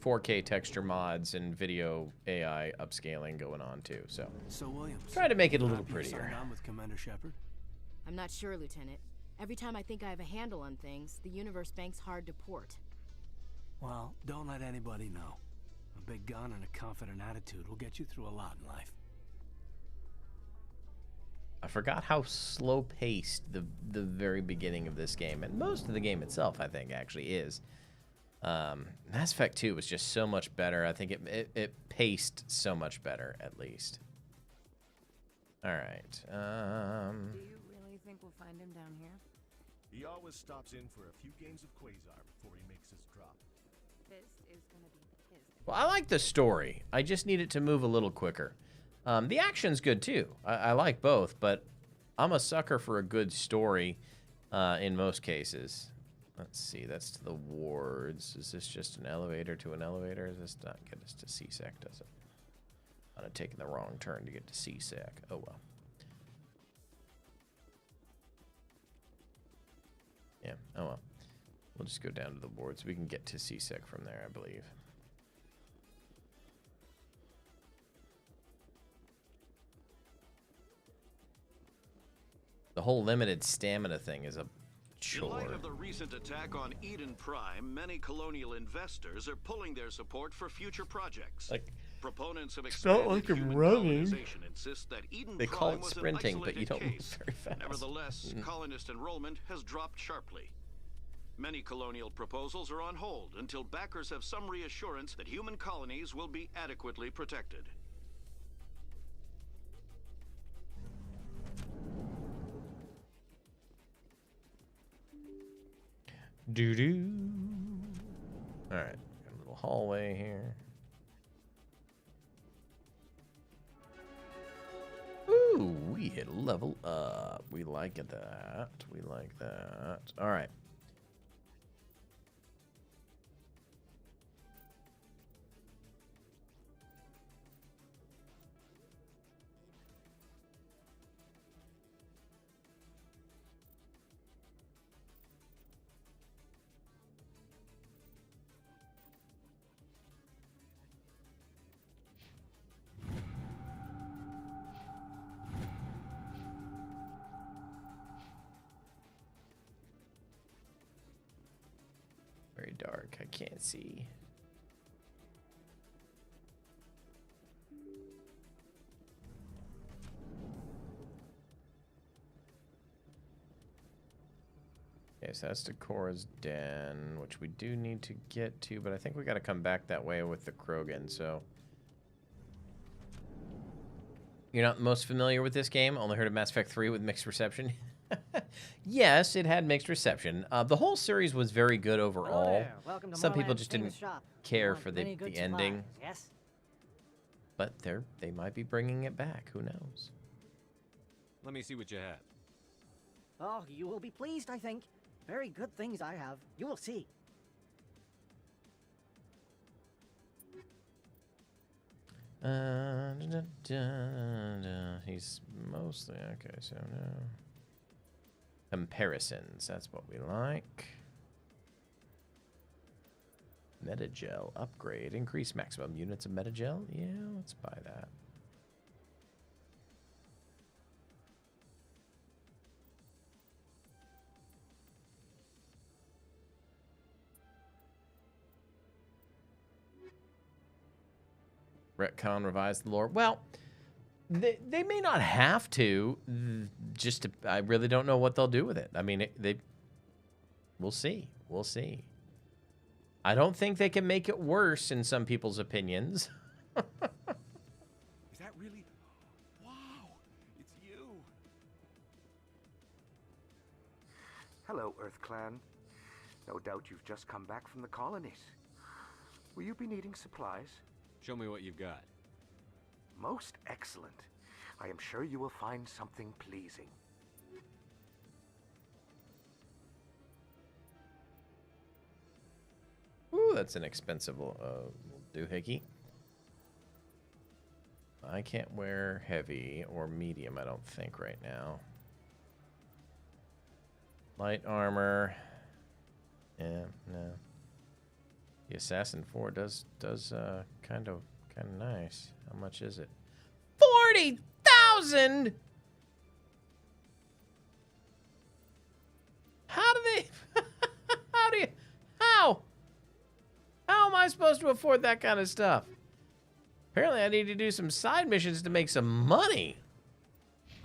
4K texture mods and video AI upscaling going on too. So Williams, try to make it a little happy to prettier. sign on with Commander Shepard? I'm not sure, Lieutenant. Every time I think I have a handle on things, the universe bank's hard to port. Well, don't let anybody know. A big gun and a confident attitude will get you through a lot in life. I forgot how slow-paced the very beginning of this game, and most of the game itself, I think, actually is. Mass Effect 2 was just so much better. I think it paced so much better, at least. All right. Do you really think we'll find him down here? He always stops in for a few games of Quasar before he makes his drop. This is gonna be his. Well, I like the story. I just need it to move a little quicker. The action's good, too. I like both, but I'm a sucker for a good story in most cases. Let's see, that's to the wards. Is this just an elevator to an elevator? Does this not get us to C-Sec, does it? I'd have taken the wrong turn to get to C-Sec. Oh, well. Yeah, oh, well. We'll just go down to the wards. We can get to C-Sec from there, I believe. The whole limited stamina thing is a In light chore. of the recent attack on Eden Prime, many colonial investors are pulling their support for future projects. Like, proponents of it's not expanded like I'm human running. colonization insist that Eden They call Prime it was sprinting, an but you isolated don't move case. very fast. Nevertheless, colonist enrollment has dropped sharply. Many colonial proposals are on hold until backers have some reassurance that human colonies will be adequately protected. Doo-doo. Alright, got a little hallway here. Ooh, we hit a level up. We like that. We like that. Alright. Very dark. I can't see. Okay, so that's Decora's den, which we do need to get to, but I think we got to come back that way with the Krogan, so. You're not most familiar with this game? Only heard of Mass Effect 3 with mixed reception? Yes, it had mixed reception. The whole series was very good overall. Some people just didn't care for the ending. Yes. But they might be bringing it back. Who knows? Let me see what you have. Oh, you will be pleased, I think. Very good things I have. You will see. He's mostly okay. So no comparisons. That's what we like. Metagel upgrade. Increase maximum units of metagel. Yeah, let's buy that. Retcon, revise the lore. Well, they may not have to. Just to, I really don't know what they'll do with it. I mean, we'll see. We'll see. I don't think they can make it worse in some people's opinions. Is that really? Wow, it's you. Hello, Earth Clan. No doubt you've just come back from the colonies. Will you be needing supplies? Show me what you've got. Most excellent. I am sure you will find something pleasing. Ooh, that's an expensive doohickey. I can't wear heavy or medium, I don't think, right now. Light armor. Yeah, no. The Assassin 4 does kind of nice. How much is it? 40,000. How do they? How am I supposed to afford that kind of stuff? Apparently, I need to do some side missions to make some money.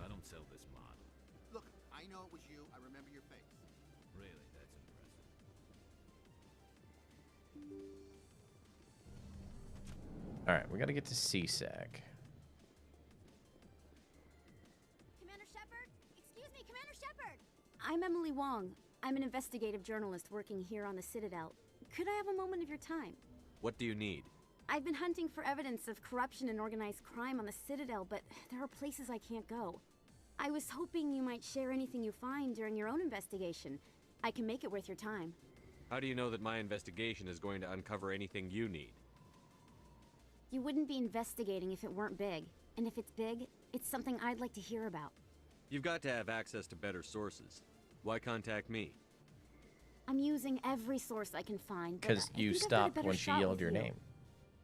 I don't sell this mod. Look, I know it was you. I remember your face. Really, that's impressive. All right, we got to get to CSAC. Commander Shepard? Excuse me, Commander Shepard! I'm Emily Wong. I'm an investigative journalist working here on the Citadel. Could I have a moment of your time? What do you need? I've been hunting for evidence of corruption and organized crime on the Citadel, but there are places I can't go. I was hoping you might share anything you find during your own investigation. I can make it worth your time. How do you know that my investigation is going to uncover anything you need? You wouldn't be investigating if it weren't big. And if it's big, it's something I'd like to hear about. You've got to have access to better sources. Why contact me? I'm using every source I can find. Because you stopped when she yelled your name.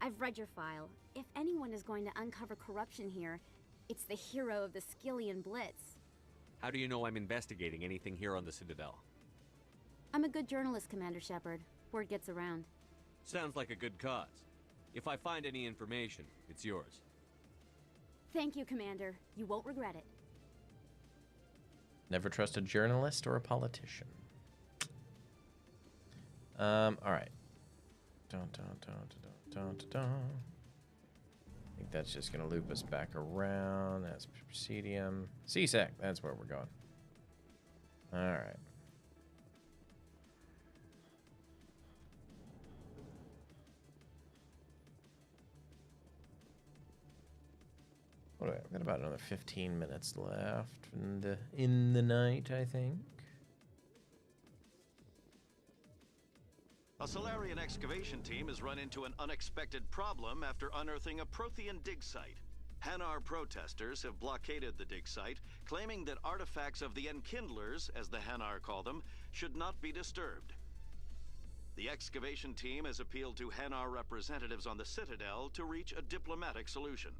I've read your file. If anyone is going to uncover corruption here, it's the hero of the Skillian Blitz. How do you know I'm investigating anything here on the Citadel? I'm a good journalist, Commander Shepard. Word gets around. Sounds like a good cause. If I find any information, it's yours. Thank you, Commander. You won't regret it. Never trust a journalist or a politician. All right. Dun, dun, dun, dun, dun, dun, dun. I think that's just gonna loop us back around. That's Presidium. CSEC, that's where we're going. All right. What do I have? We've got about another 15 minutes left in the night, I think. A Solarian excavation team has run into an unexpected problem after unearthing a Prothean dig site. Hanar protesters have blockaded the dig site, claiming that artifacts of the Enkindlers, as the Hanar call them, should not be disturbed. The excavation team has appealed to Hanar representatives on the Citadel to reach a diplomatic solution.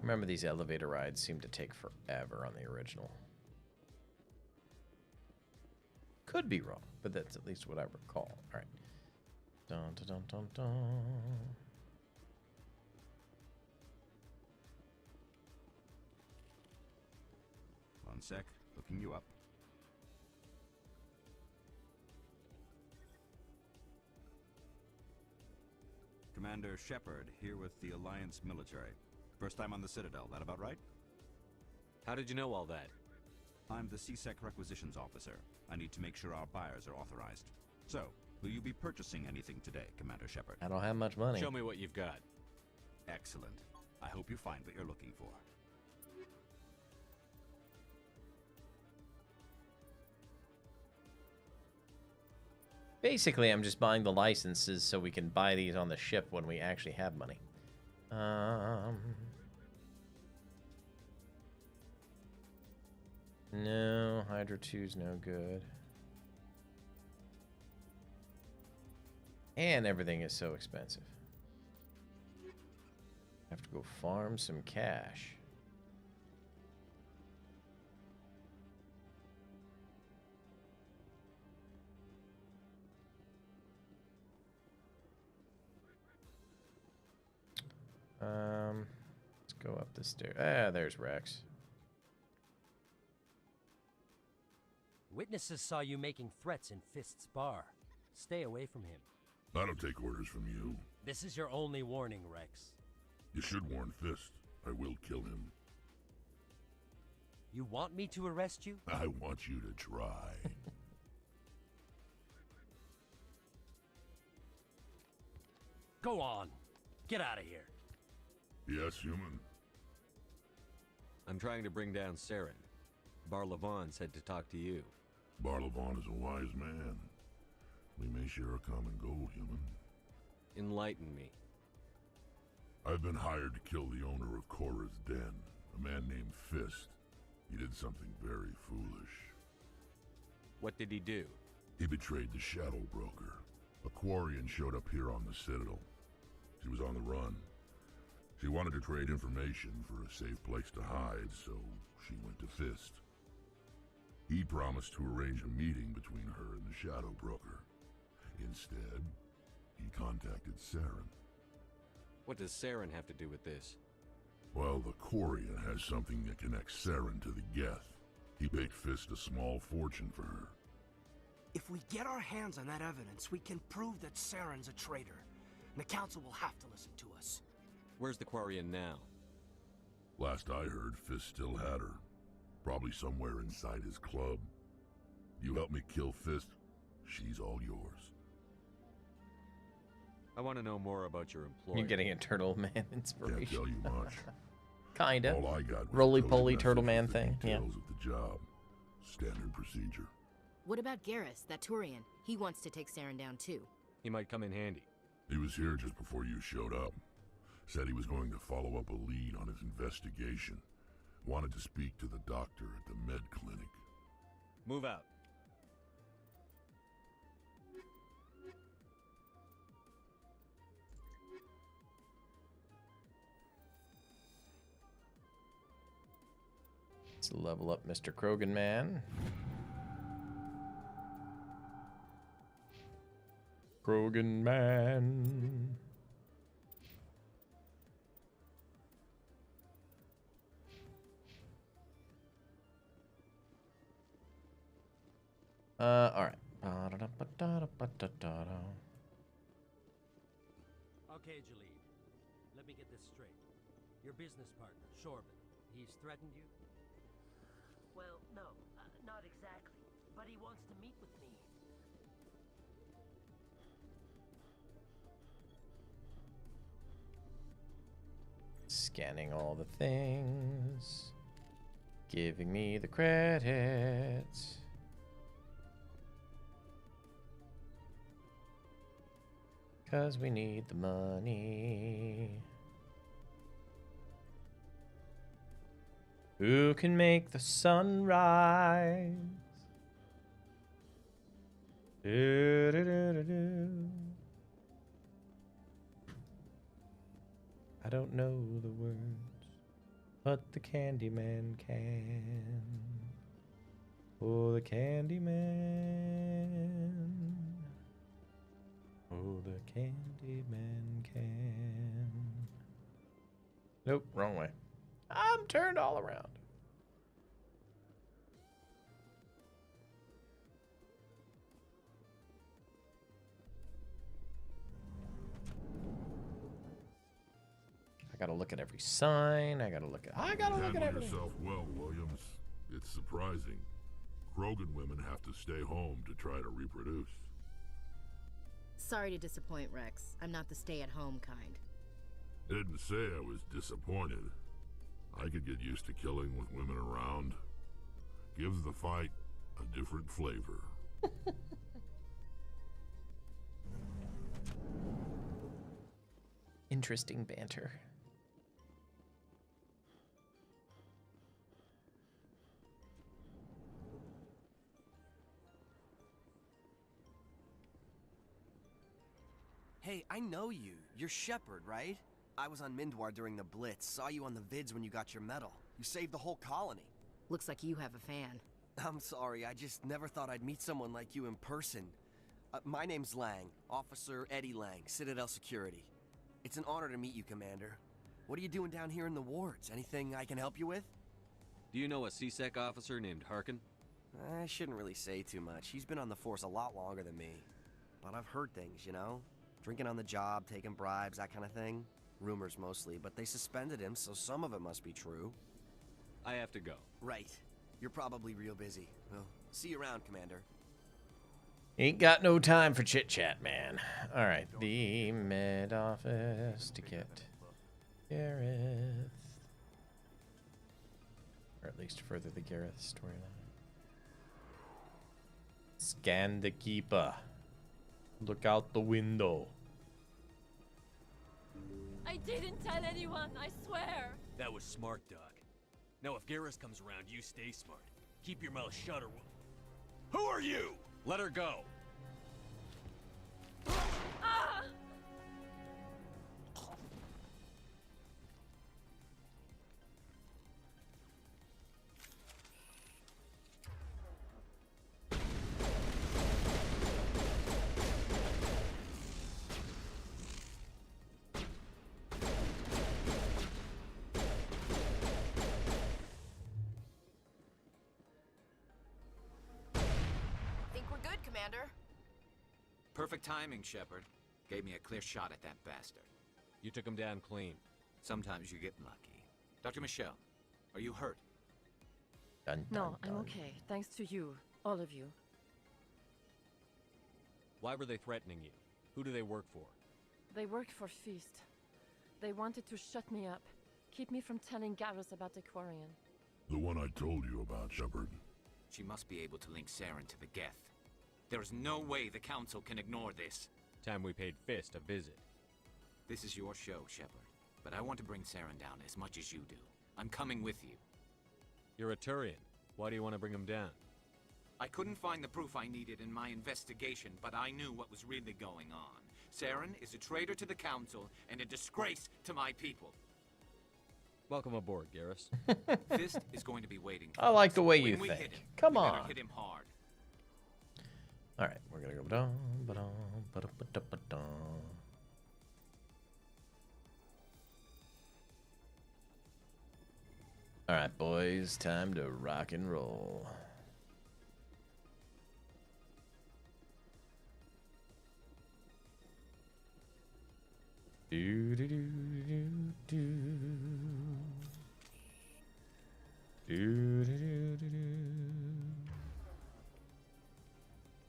Remember, these elevator rides seem to take forever on the original. Could be wrong, but that's at least what I recall. All right. Dun, dun, dun, dun, dun. One sec, looking you up. Commander Shepard, here with the Alliance military. First time on the Citadel, that about right? How did you know all that? I'm the CSEC requisitions officer. I need to make sure our buyers are authorized. So, will you be purchasing anything today, Commander Shepard? I don't have much money. Show me what you've got. Excellent. I hope you find what you're looking for. Basically, I'm just buying the licenses so we can buy these on the ship when we actually have money. No, Hydra 2's no good. And everything is so expensive. Have to go farm some cash. Let's go up the stairs. Ah, there's Rex. Witnesses saw you making threats in Fist's bar. Stay away from him. I don't take orders from you. This is your only warning, Rex. You should warn Fist. I will kill him. You want me to arrest you? I want you to try. Go on. Get out of here. Yes, human. I'm trying to bring down Saren. Barlavon said to talk to you. Barlavon is a wise man. We may share a common goal, human. Enlighten me. I've been hired to kill the owner of Korra's Den, a man named Fist. He did something very foolish. What did he do? He betrayed the Shadow Broker. A Quarian showed up here on the Citadel. She was on the run. She wanted to trade information for a safe place to hide, so she went to Fist. He promised to arrange a meeting between her and the Shadow Broker. Instead, he contacted Saren. What does Saren have to do with this? Well, the Quarian has something that connects Saren to the Geth. He paid Fist a small fortune for her. If we get our hands on that evidence, we can prove that Saren's a traitor. And the Council will have to listen to us. Where's the Quarian now? Last I heard, Fist still had her. Probably somewhere inside his club. You help me kill Fist, she's all yours. I want to know more about your employer. You're getting a Turtle Man inspiration. Can't tell you much. Kinda. All I got was roly-poly Turtle Man thing. Yeah. Details of the job. Standard procedure. What about Garrus, that Turian? He wants to take Saren down too. He might come in handy. He was here just before you showed up. Said he was going to follow up a lead on his investigation. Wanted to speak to the doctor at the med clinic. Move out. Let's level up Mr. Krogan Man. Krogan Man. All right. Okay, Jalid. Let me get this straight. Your business partner, Shorban, he's threatened you? Well, no, not exactly. But he wants to meet with me. Scanning all the things. Giving me the credits. Cause we need the money. Who can make the sun rise? Do-do-do-do-do. I don't know the words, but the Candyman can. Oh, the Candyman. Oh, the Candyman can. Nope, wrong way. I'm turned all around. I gotta look at every sign. I gotta look at Handle everything. yourself well, Williams. It's surprising. Krogan women have to stay home to try to reproduce. Sorry to disappoint, Rex. I'm not the stay-at-home kind. Didn't say I was disappointed. I could get used to killing with women around. Gives the fight a different flavor. Interesting banter. Hey, I know you. You're Shepard, right? I was on Mindwar during the Blitz. Saw you on the vids when you got your medal. You saved the whole colony. Looks like you have a fan. I'm sorry, I just never thought I'd meet someone like you in person. My name's Lang, Officer Eddie Lang, Citadel Security. It's an honor to meet you, Commander. What are you doing down here in the wards? Anything I can help you with? Do you know a CSEC officer named Harkin? I shouldn't really say too much. He's been on the force a lot longer than me. But I've heard things, you know? Drinking on the job, taking bribes, that kind of thing. Rumors mostly, but they suspended him, so some of it must be true. I have to go. Right. You're probably real busy. Well, see you around, Commander. Ain't got no time for chit-chat, man. All right, the med office to get Gareth. Or at least further the Gareth storyline. Scan the keeper. Look out the window. I didn't tell anyone, I swear. That was smart, Doc. Now if Garrus comes around, you stay smart. Keep your mouth shut or Who are you? Let her go. Ah! Think we're good, Commander. Perfect timing, Shepard. Gave me a clear shot at that bastard. You took him down clean. Sometimes you get lucky. Dr. Michelle, are you hurt? Dun, No, I'm okay. Thanks to you, all of you. Why were they threatening you? Who do they work for? They worked for Feast. They wanted to shut me up, keep me from telling Garrus about the Quarian. The one I told you about, Shepard. She must be able to link Saren to the Geth. There is no way the Council can ignore this. Time we paid Fist a visit. This is your show, Shepard. But I want to bring Saren down as much as you do. I'm coming with you. You're a Turian. Why do you want to bring him down? I couldn't find the proof I needed in my investigation, but I knew what was really going on. Saren is a traitor to the Council and a disgrace to my people. Welcome aboard, Garrus. Fist is going to be waiting. I like the way you When we think. hit him, Come we on. better hit him hard. All right, we're gonna go. Ba-dum, ba-dum, ba-dum, ba-dum, ba-dum. All right, boys, time to rock and roll. Do do do do do. Do do do do do.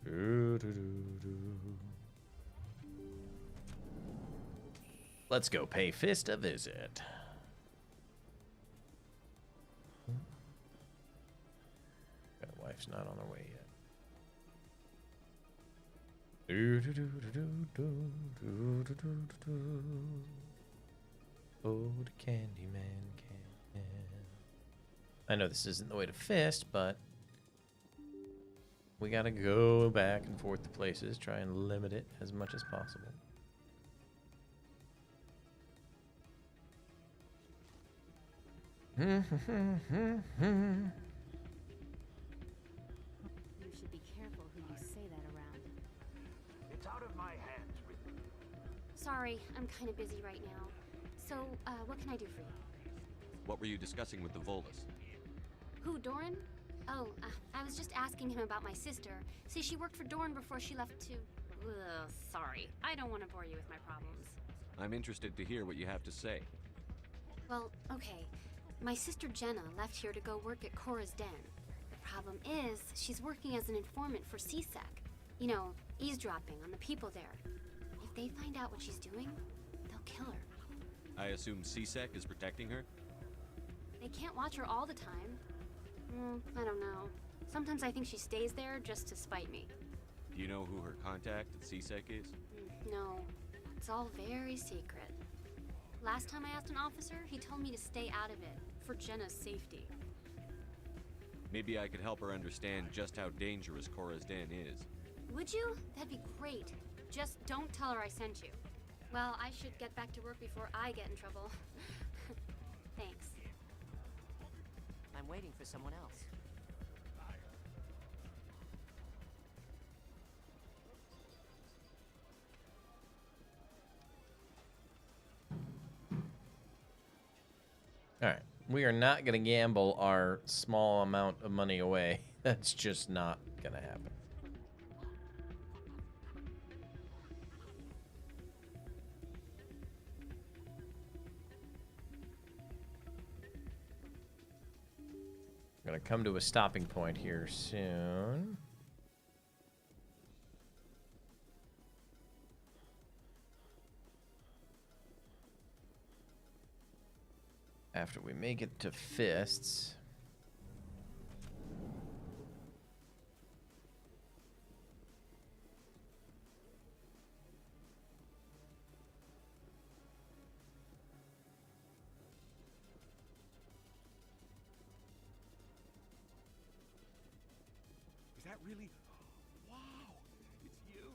Do do do do. Let's go pay Fist a visit. That wife's not on her way yet. Do do do do do do do do do. Oh, the Candyman can. I know this isn't the way to Fist, but we gotta go back and forth to places, try and limit it as much as possible. You should be careful who you say that around. It's out of my hands, Ridley. Sorry, I'm kind of busy right now. So, what can I do for you? What were you discussing with the Volus? Who, Doran? Oh, I was just asking him about my sister. See, she worked for Doran before she left to... Ugh, sorry. I don't want to bore you with my problems. I'm interested to hear what you have to say. Well, okay. My sister Jenna left here to go work at Cora's Den. The problem is, she's working as an informant for CSEC. You know, eavesdropping on the people there. If they find out what she's doing, they'll kill her. I assume CSEC is protecting her? They can't watch her all the time. I don't know. Sometimes I think she stays there just to spite me. Do you know who her contact at CSEC is? No, it's all very secret. Last time I asked an officer, he told me to stay out of it, for Jenna's safety. Maybe I could help her understand just how dangerous Cora's Den is. Would you? That'd be great. Just don't tell her I sent you. Well, I should get back to work before I get in trouble. Thanks. I'm waiting for someone else. All right, we are not going to gamble our small amount of money away. That's just not going to happen. Going to come to a stopping point here soon. After we make it to Fists. Is that really? Wow, it's you.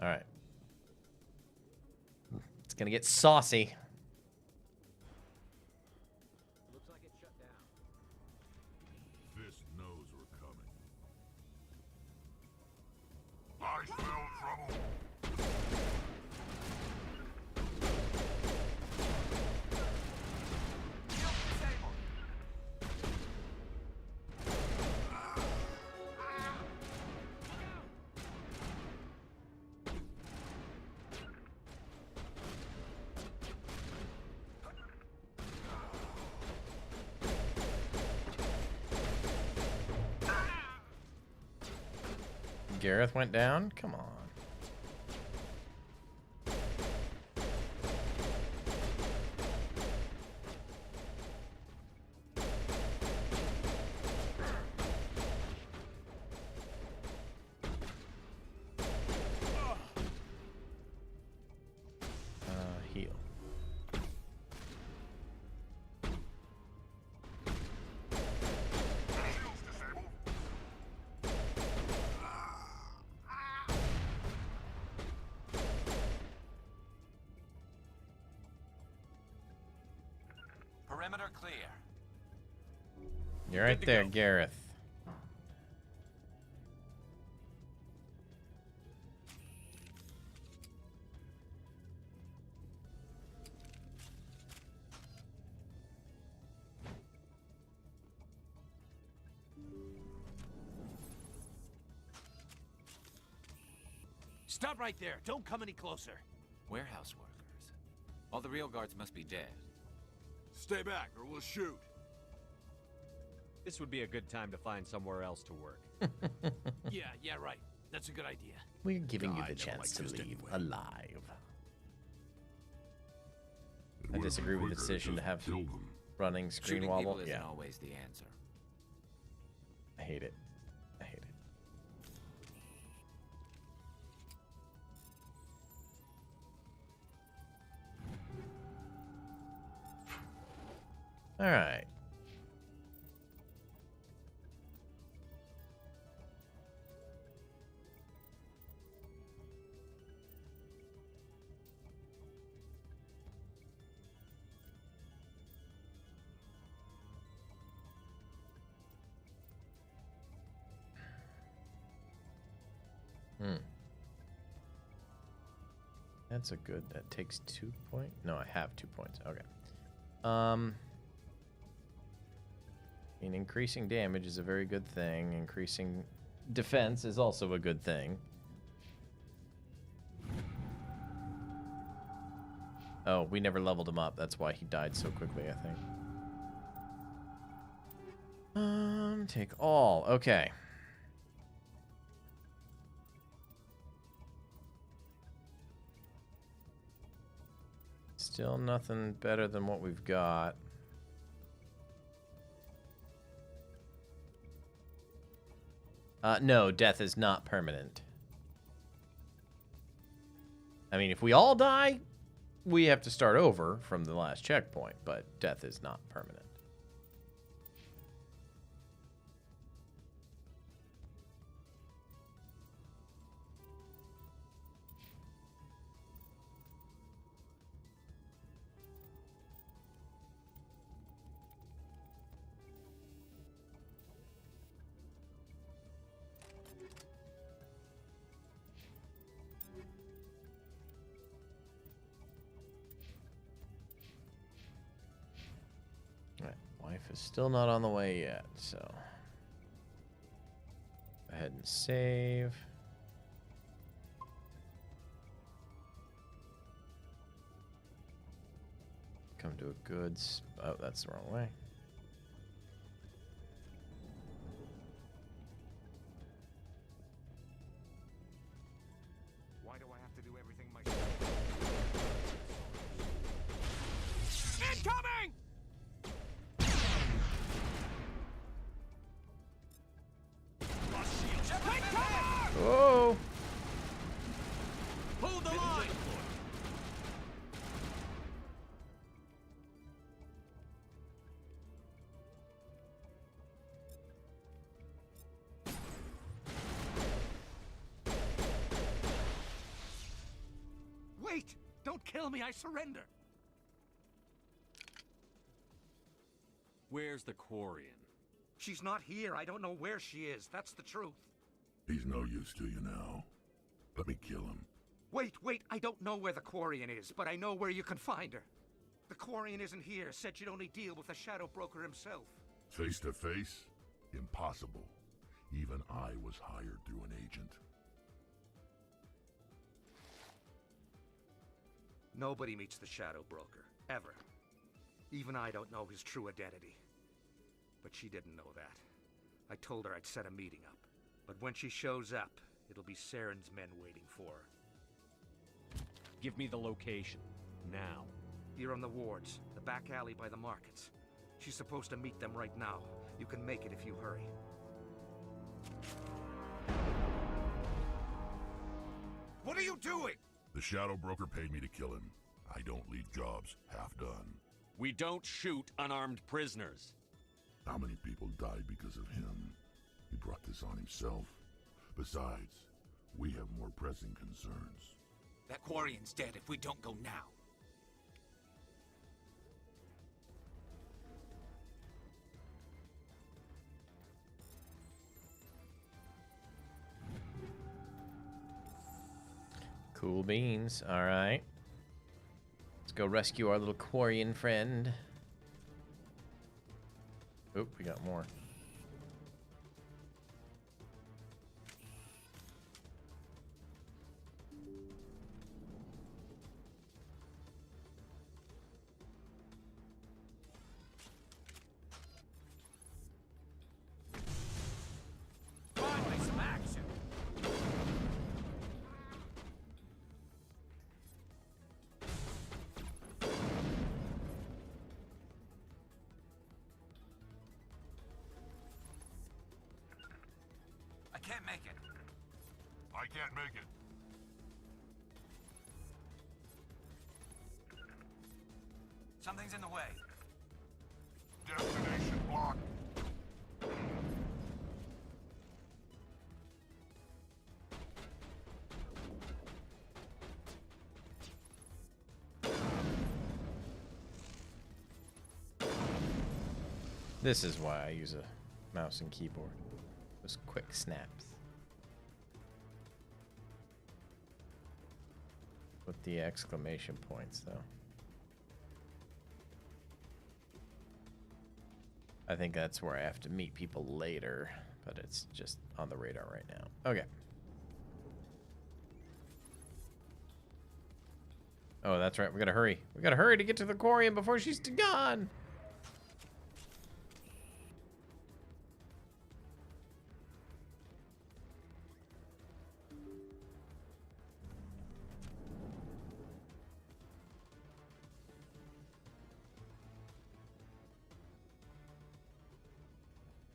All right. It's going to get saucy. Looks like it's shut down. Fist knows we're coming. I smell trouble. Gareth went down? Come on. Heal. Perimeter clear. You're right there, Gareth. Stop right there. Don't come any closer. Warehouse workers. All the real guards must be dead. Stay back or we'll shoot. This would be a good time to find somewhere else to work. Yeah, right. That's a good idea. We're giving you the chance to leave alive. I disagree with the decision to have running screen Shooting wobble. people isn't Yeah, always the answer. I hate it. I hate it. All right. That's a good. That takes 2 points. No, I have 2 points. Okay. Increasing damage is a very good thing. Increasing defense is also a good thing. Oh, we never leveled him up. That's why he died so quickly, I think. Take all. Okay. Still nothing better than what we've got. No, death is not permanent. I mean, if we all die, we have to start over from the last checkpoint, but death is not permanent. Wife is still not on the way yet, so go ahead and save. Come to a good oh, that's the wrong way. Why do I have to do everything myself? Incoming! Whoa! Hold the line! Wait! Don't kill me, I surrender! Where's the Quarian? She's not here. I don't know where she is. That's the truth. He's no use to you now. Let me kill him. Wait. I don't know where the Quarian is, but I know where you can find her. The Quarian isn't here. Said you'd only deal with the Shadow Broker himself. Face to face? Impossible. Even I was hired through an agent. Nobody meets the Shadow Broker. Ever. Even I don't know his true identity. But she didn't know that. I told her I'd set a meeting up. But when she shows up, it'll be Saren's men waiting for her. Give me the location. Now. You're on the wards, the back alley by the markets. She's supposed to meet them right now. You can make it if you hurry. What are you doing? The Shadow Broker paid me to kill him. I don't leave jobs half done. We don't shoot unarmed prisoners. How many people died because of him? He brought this on himself. Besides, we have more pressing concerns. That Quarian's dead if we don't go now. Cool beans. All right. Let's go rescue our little Quarian friend. Oop, we got more. Finally, some action. I can't make it. I can't make it. Something's in the way. Destination blocked. This is why I use a mouse and keyboard. Those quick snaps. With the exclamation points, though. I think that's where I have to meet people later, but it's just on the radar right now. Okay. Oh, that's right. We gotta hurry. We gotta hurry to get to the Quarian before she's gone.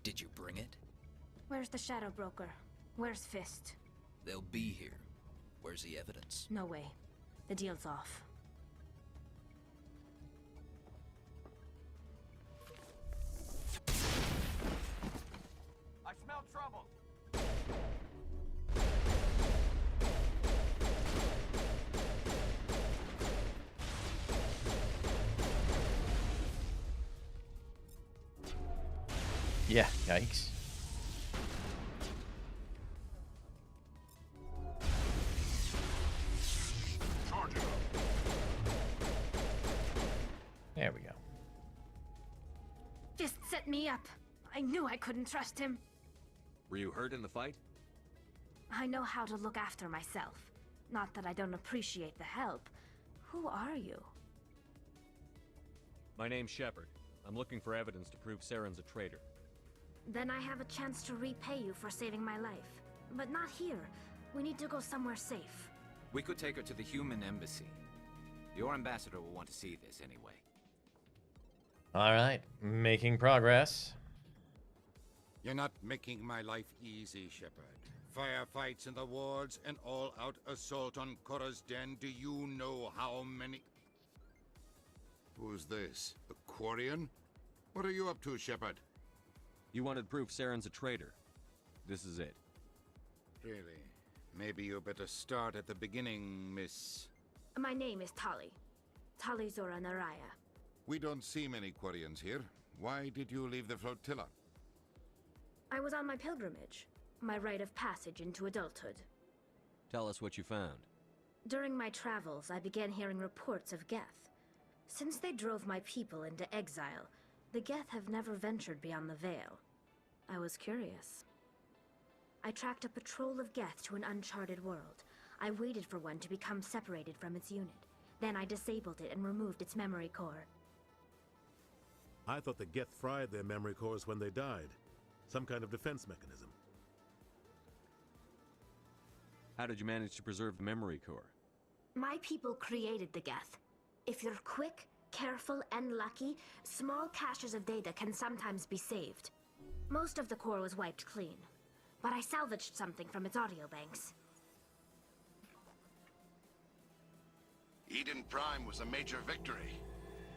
Did you bring it? Where's the Shadow Broker? Where's Fist? They'll be here. Where's the evidence? No way. The deal's off. I smell trouble. Yeah, yikes. There we go. Fist set me up. I knew I couldn't trust him. Were you hurt in the fight? I know how to look after myself. Not that I don't appreciate the help. Who are you? My name's Shepard. I'm looking for evidence to prove Saren's a traitor. Then I have a chance to repay you for saving my life. But not here. We need to go somewhere safe. We could take her to the human embassy. Your ambassador will want to see this anyway. All right, making progress. You're not making my life easy, Shepard. Firefights in the wards, an all-out assault on Korra's den. Do you know how many... Who's this? The Quarian? What are you up to, Shepard? You wanted proof Saren's a traitor. This is it. Really? Maybe you better start at the beginning, Miss... My name is Tali. Tali Zora Naraya. We don't see many Quarians here. Why did you leave the flotilla? I was on my pilgrimage. My rite of passage into adulthood. Tell us what you found. During my travels, I began hearing reports of Geth. Since they drove my people into exile, the Geth have never ventured beyond the Veil. I was curious. I tracked a patrol of Geth to an uncharted world. I waited for one to become separated from its unit. Then I disabled it and removed its memory core. I thought the Geth fried their memory cores when they died. Some kind of defense mechanism. How did you manage to preserve the memory core? My people created the Geth. If you're quick, careful, and lucky, small caches of data can sometimes be saved. Most of the core was wiped clean, but I salvaged something from its audio banks. Eden Prime was a major victory.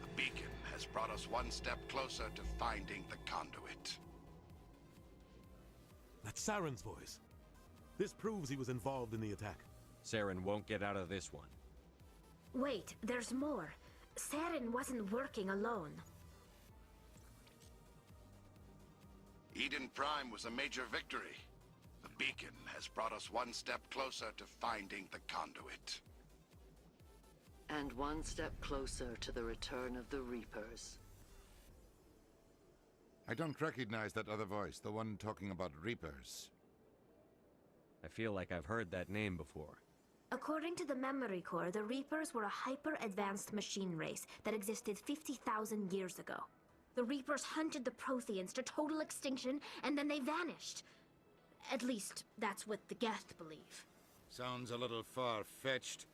The beacon has brought us one step closer to finding the conduit. That's Saren's voice. This proves he was involved in the attack. Saren won't get out of this one. Wait, there's more. Saren wasn't working alone. Eden Prime was a major victory. The beacon has brought us one step closer to finding the conduit. And one step closer to the return of the Reapers. I don't recognize that other voice, the one talking about Reapers. I feel like I've heard that name before. According to the Memory Core, the Reapers were a hyper-advanced machine race that existed 50,000 years ago. The Reapers hunted the Protheans to total extinction, and then they vanished. At least, that's what the Geth believe. Sounds a little far-fetched.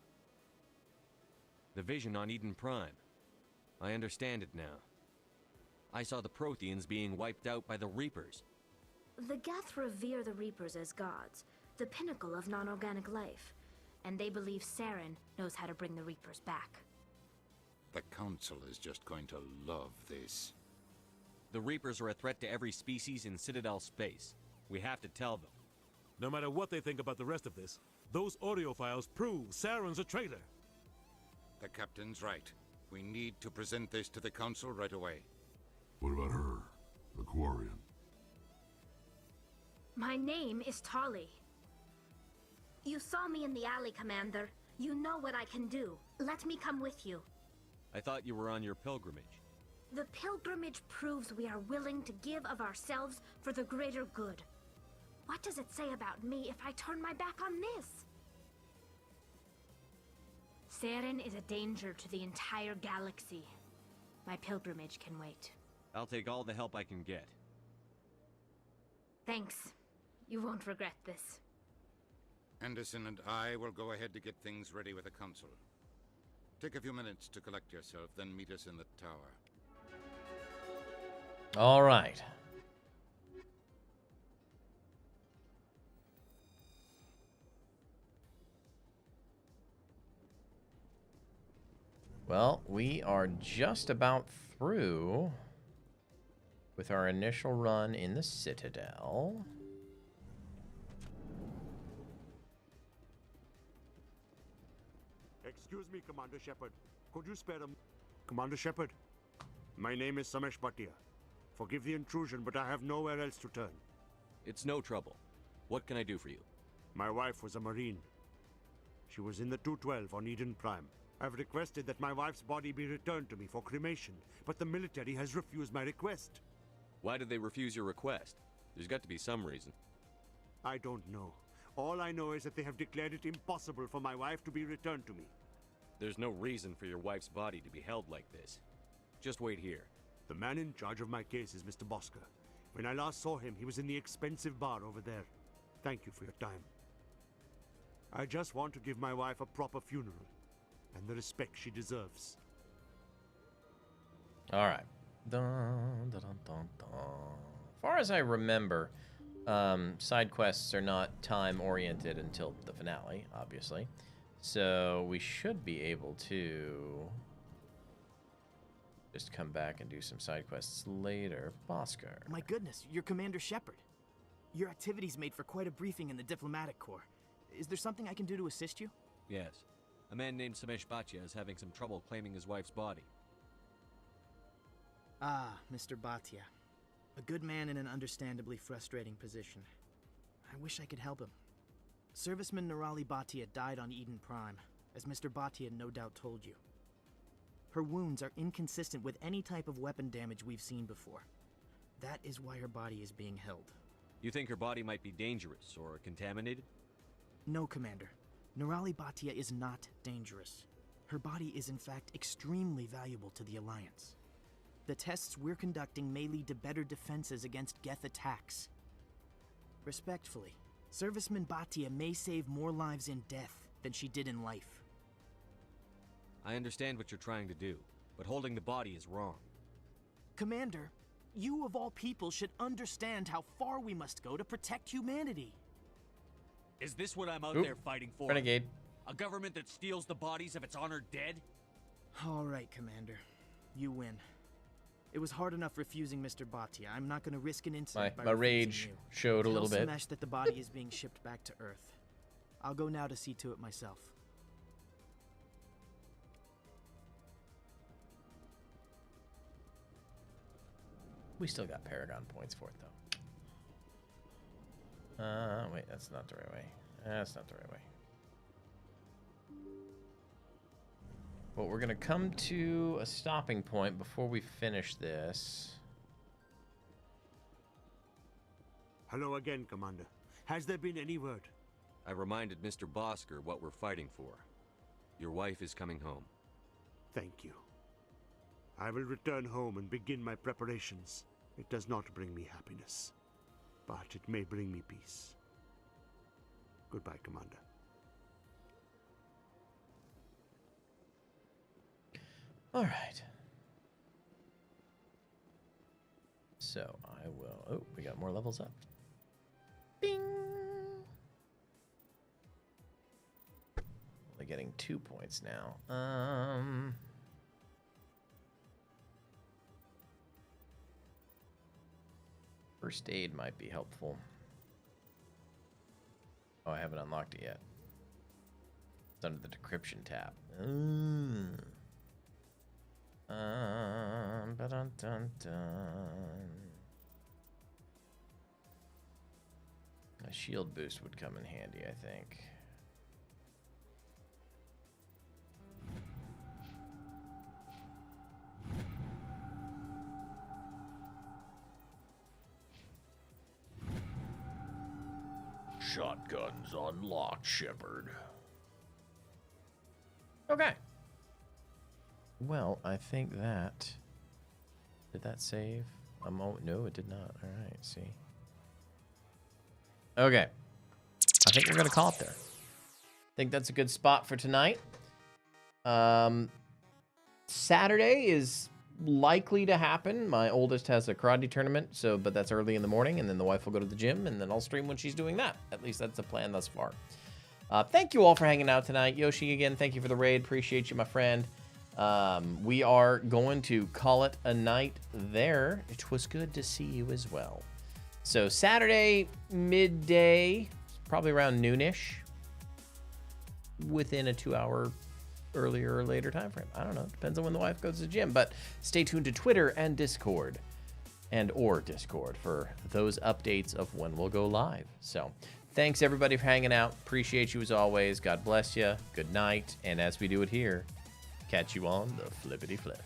The vision on Eden Prime. I understand it now. I saw the Protheans being wiped out by the Reapers. The Geth revere the Reapers as gods, the pinnacle of non-organic life. And they believe Saren knows how to bring the Reapers back. The Council is just going to love this. The Reapers are a threat to every species in Citadel space. We have to tell them. No matter what they think about the rest of this, those audio files prove Saren's a traitor. The Captain's right. We need to present this to the Council right away. What about her, the Quarian? My name is Tali. You saw me in the alley, Commander. You know what I can do. Let me come with you. I thought you were on your pilgrimage. The pilgrimage proves we are willing to give of ourselves for the greater good. What does it say about me if I turn my back on this? Saren is a danger to the entire galaxy. My pilgrimage can wait. I'll take all the help I can get. Thanks. You won't regret this. Anderson and I will go ahead to get things ready with the Council. Take a few minutes to collect yourself, then meet us in the tower. All right. Well, we are just about through with our initial run in the Citadel. Excuse me, Commander Shepard. Could you spare him? Commander Shepard, my name is Samesh Bhatia. Forgive the intrusion, but I have nowhere else to turn. It's no trouble. What can I do for you? My wife was a Marine. She was in the 212 on Eden Prime. I've requested that my wife's body be returned to me for cremation, but the military has refused my request. Why did they refuse your request? There's got to be some reason. I don't know. All I know is that they have declared it impossible for my wife to be returned to me. There's no reason for your wife's body to be held like this. Just wait here. The man in charge of my case is Mr. Bosker. When I last saw him, he was in the expensive bar over there. Thank you for your time. I just want to give my wife a proper funeral, and the respect she deserves. All right. Dun, dun, dun, dun, dun. As far as I remember, side quests are not time-oriented until the finale, obviously. So we should be able to just come back and do some side quests later. Bosker. My goodness, you're Commander Shepard. Your activities made for quite a briefing in the Diplomatic Corps. Is there something I can do to assist you? Yes. A man named Samesh Bhatia is having some trouble claiming his wife's body. Ah, Mr. Bhatia. A good man in an understandably frustrating position. I wish I could help him. Serviceman Nirali Bhatia died on Eden Prime, as Mr. Bhatia no doubt told you. Her wounds are inconsistent with any type of weapon damage we've seen before. That is why her body is being held. You think her body might be dangerous or contaminated? No, Commander. Nirali Bhatia is not dangerous. Her body is in fact extremely valuable to the Alliance. The tests we're conducting may lead to better defenses against Geth attacks. Respectfully, Serviceman Bhatia may save more lives in death than she did in life. I understand what you're trying to do, but holding the body is wrong. Commander, you of all people should understand how far we must go to protect humanity. Is this what I'm out Oop. there fighting for? Renegade. A government that steals the bodies of its honored dead? All right, Commander. You win. It was hard enough refusing Mr. Bhatia. I'm not going to risk an incident by My refusing rage you. showed a little Tell bit. Samesh that the body is being shipped back to Earth. I'll go now to see to it myself. We still got Paragon points for it, though. Wait, that's not the right way. That's not the right way. But we're going to come to a stopping point before we finish this. Hello again, Commander. Has there been any word? I reminded Mr. Bosker what we're fighting for. Your wife is coming home. Thank you. I will return home and begin my preparations. It does not bring me happiness, but it may bring me peace. Goodbye, Commander. All right. So I will... Oh, we got more levels up. Bing! Only getting 2 points now. First aid might be helpful. Oh, I haven't unlocked it yet. It's under the decryption tab. A shield boost would come in handy, I think. Shotguns unlocked, Shepard. Okay. Well, I think that... Did that save? No, it did not. All right, see. Okay. I think we're going to call it there. I think that's a good spot for tonight. Saturday is likely to happen. My oldest has a karate tournament, but that's early in the morning, and then the wife will go to the gym, and then I'll stream when she's doing that. At least that's the plan thus far. Thank you all for hanging out tonight. Yoshi, again, thank you for the raid. Appreciate you, my friend. We are going to call it a night there. It was good to see you as well. So Saturday, midday, probably around noonish, within a 2-hour earlier or later time frame. I don't know. Depends on when the wife goes to the gym. But stay tuned to Twitter and Discord or Discord for those updates of when we'll go live. So thanks, everybody, for hanging out. Appreciate you as always. God bless you. Good night. And as we do it here, catch you on the flippity flip.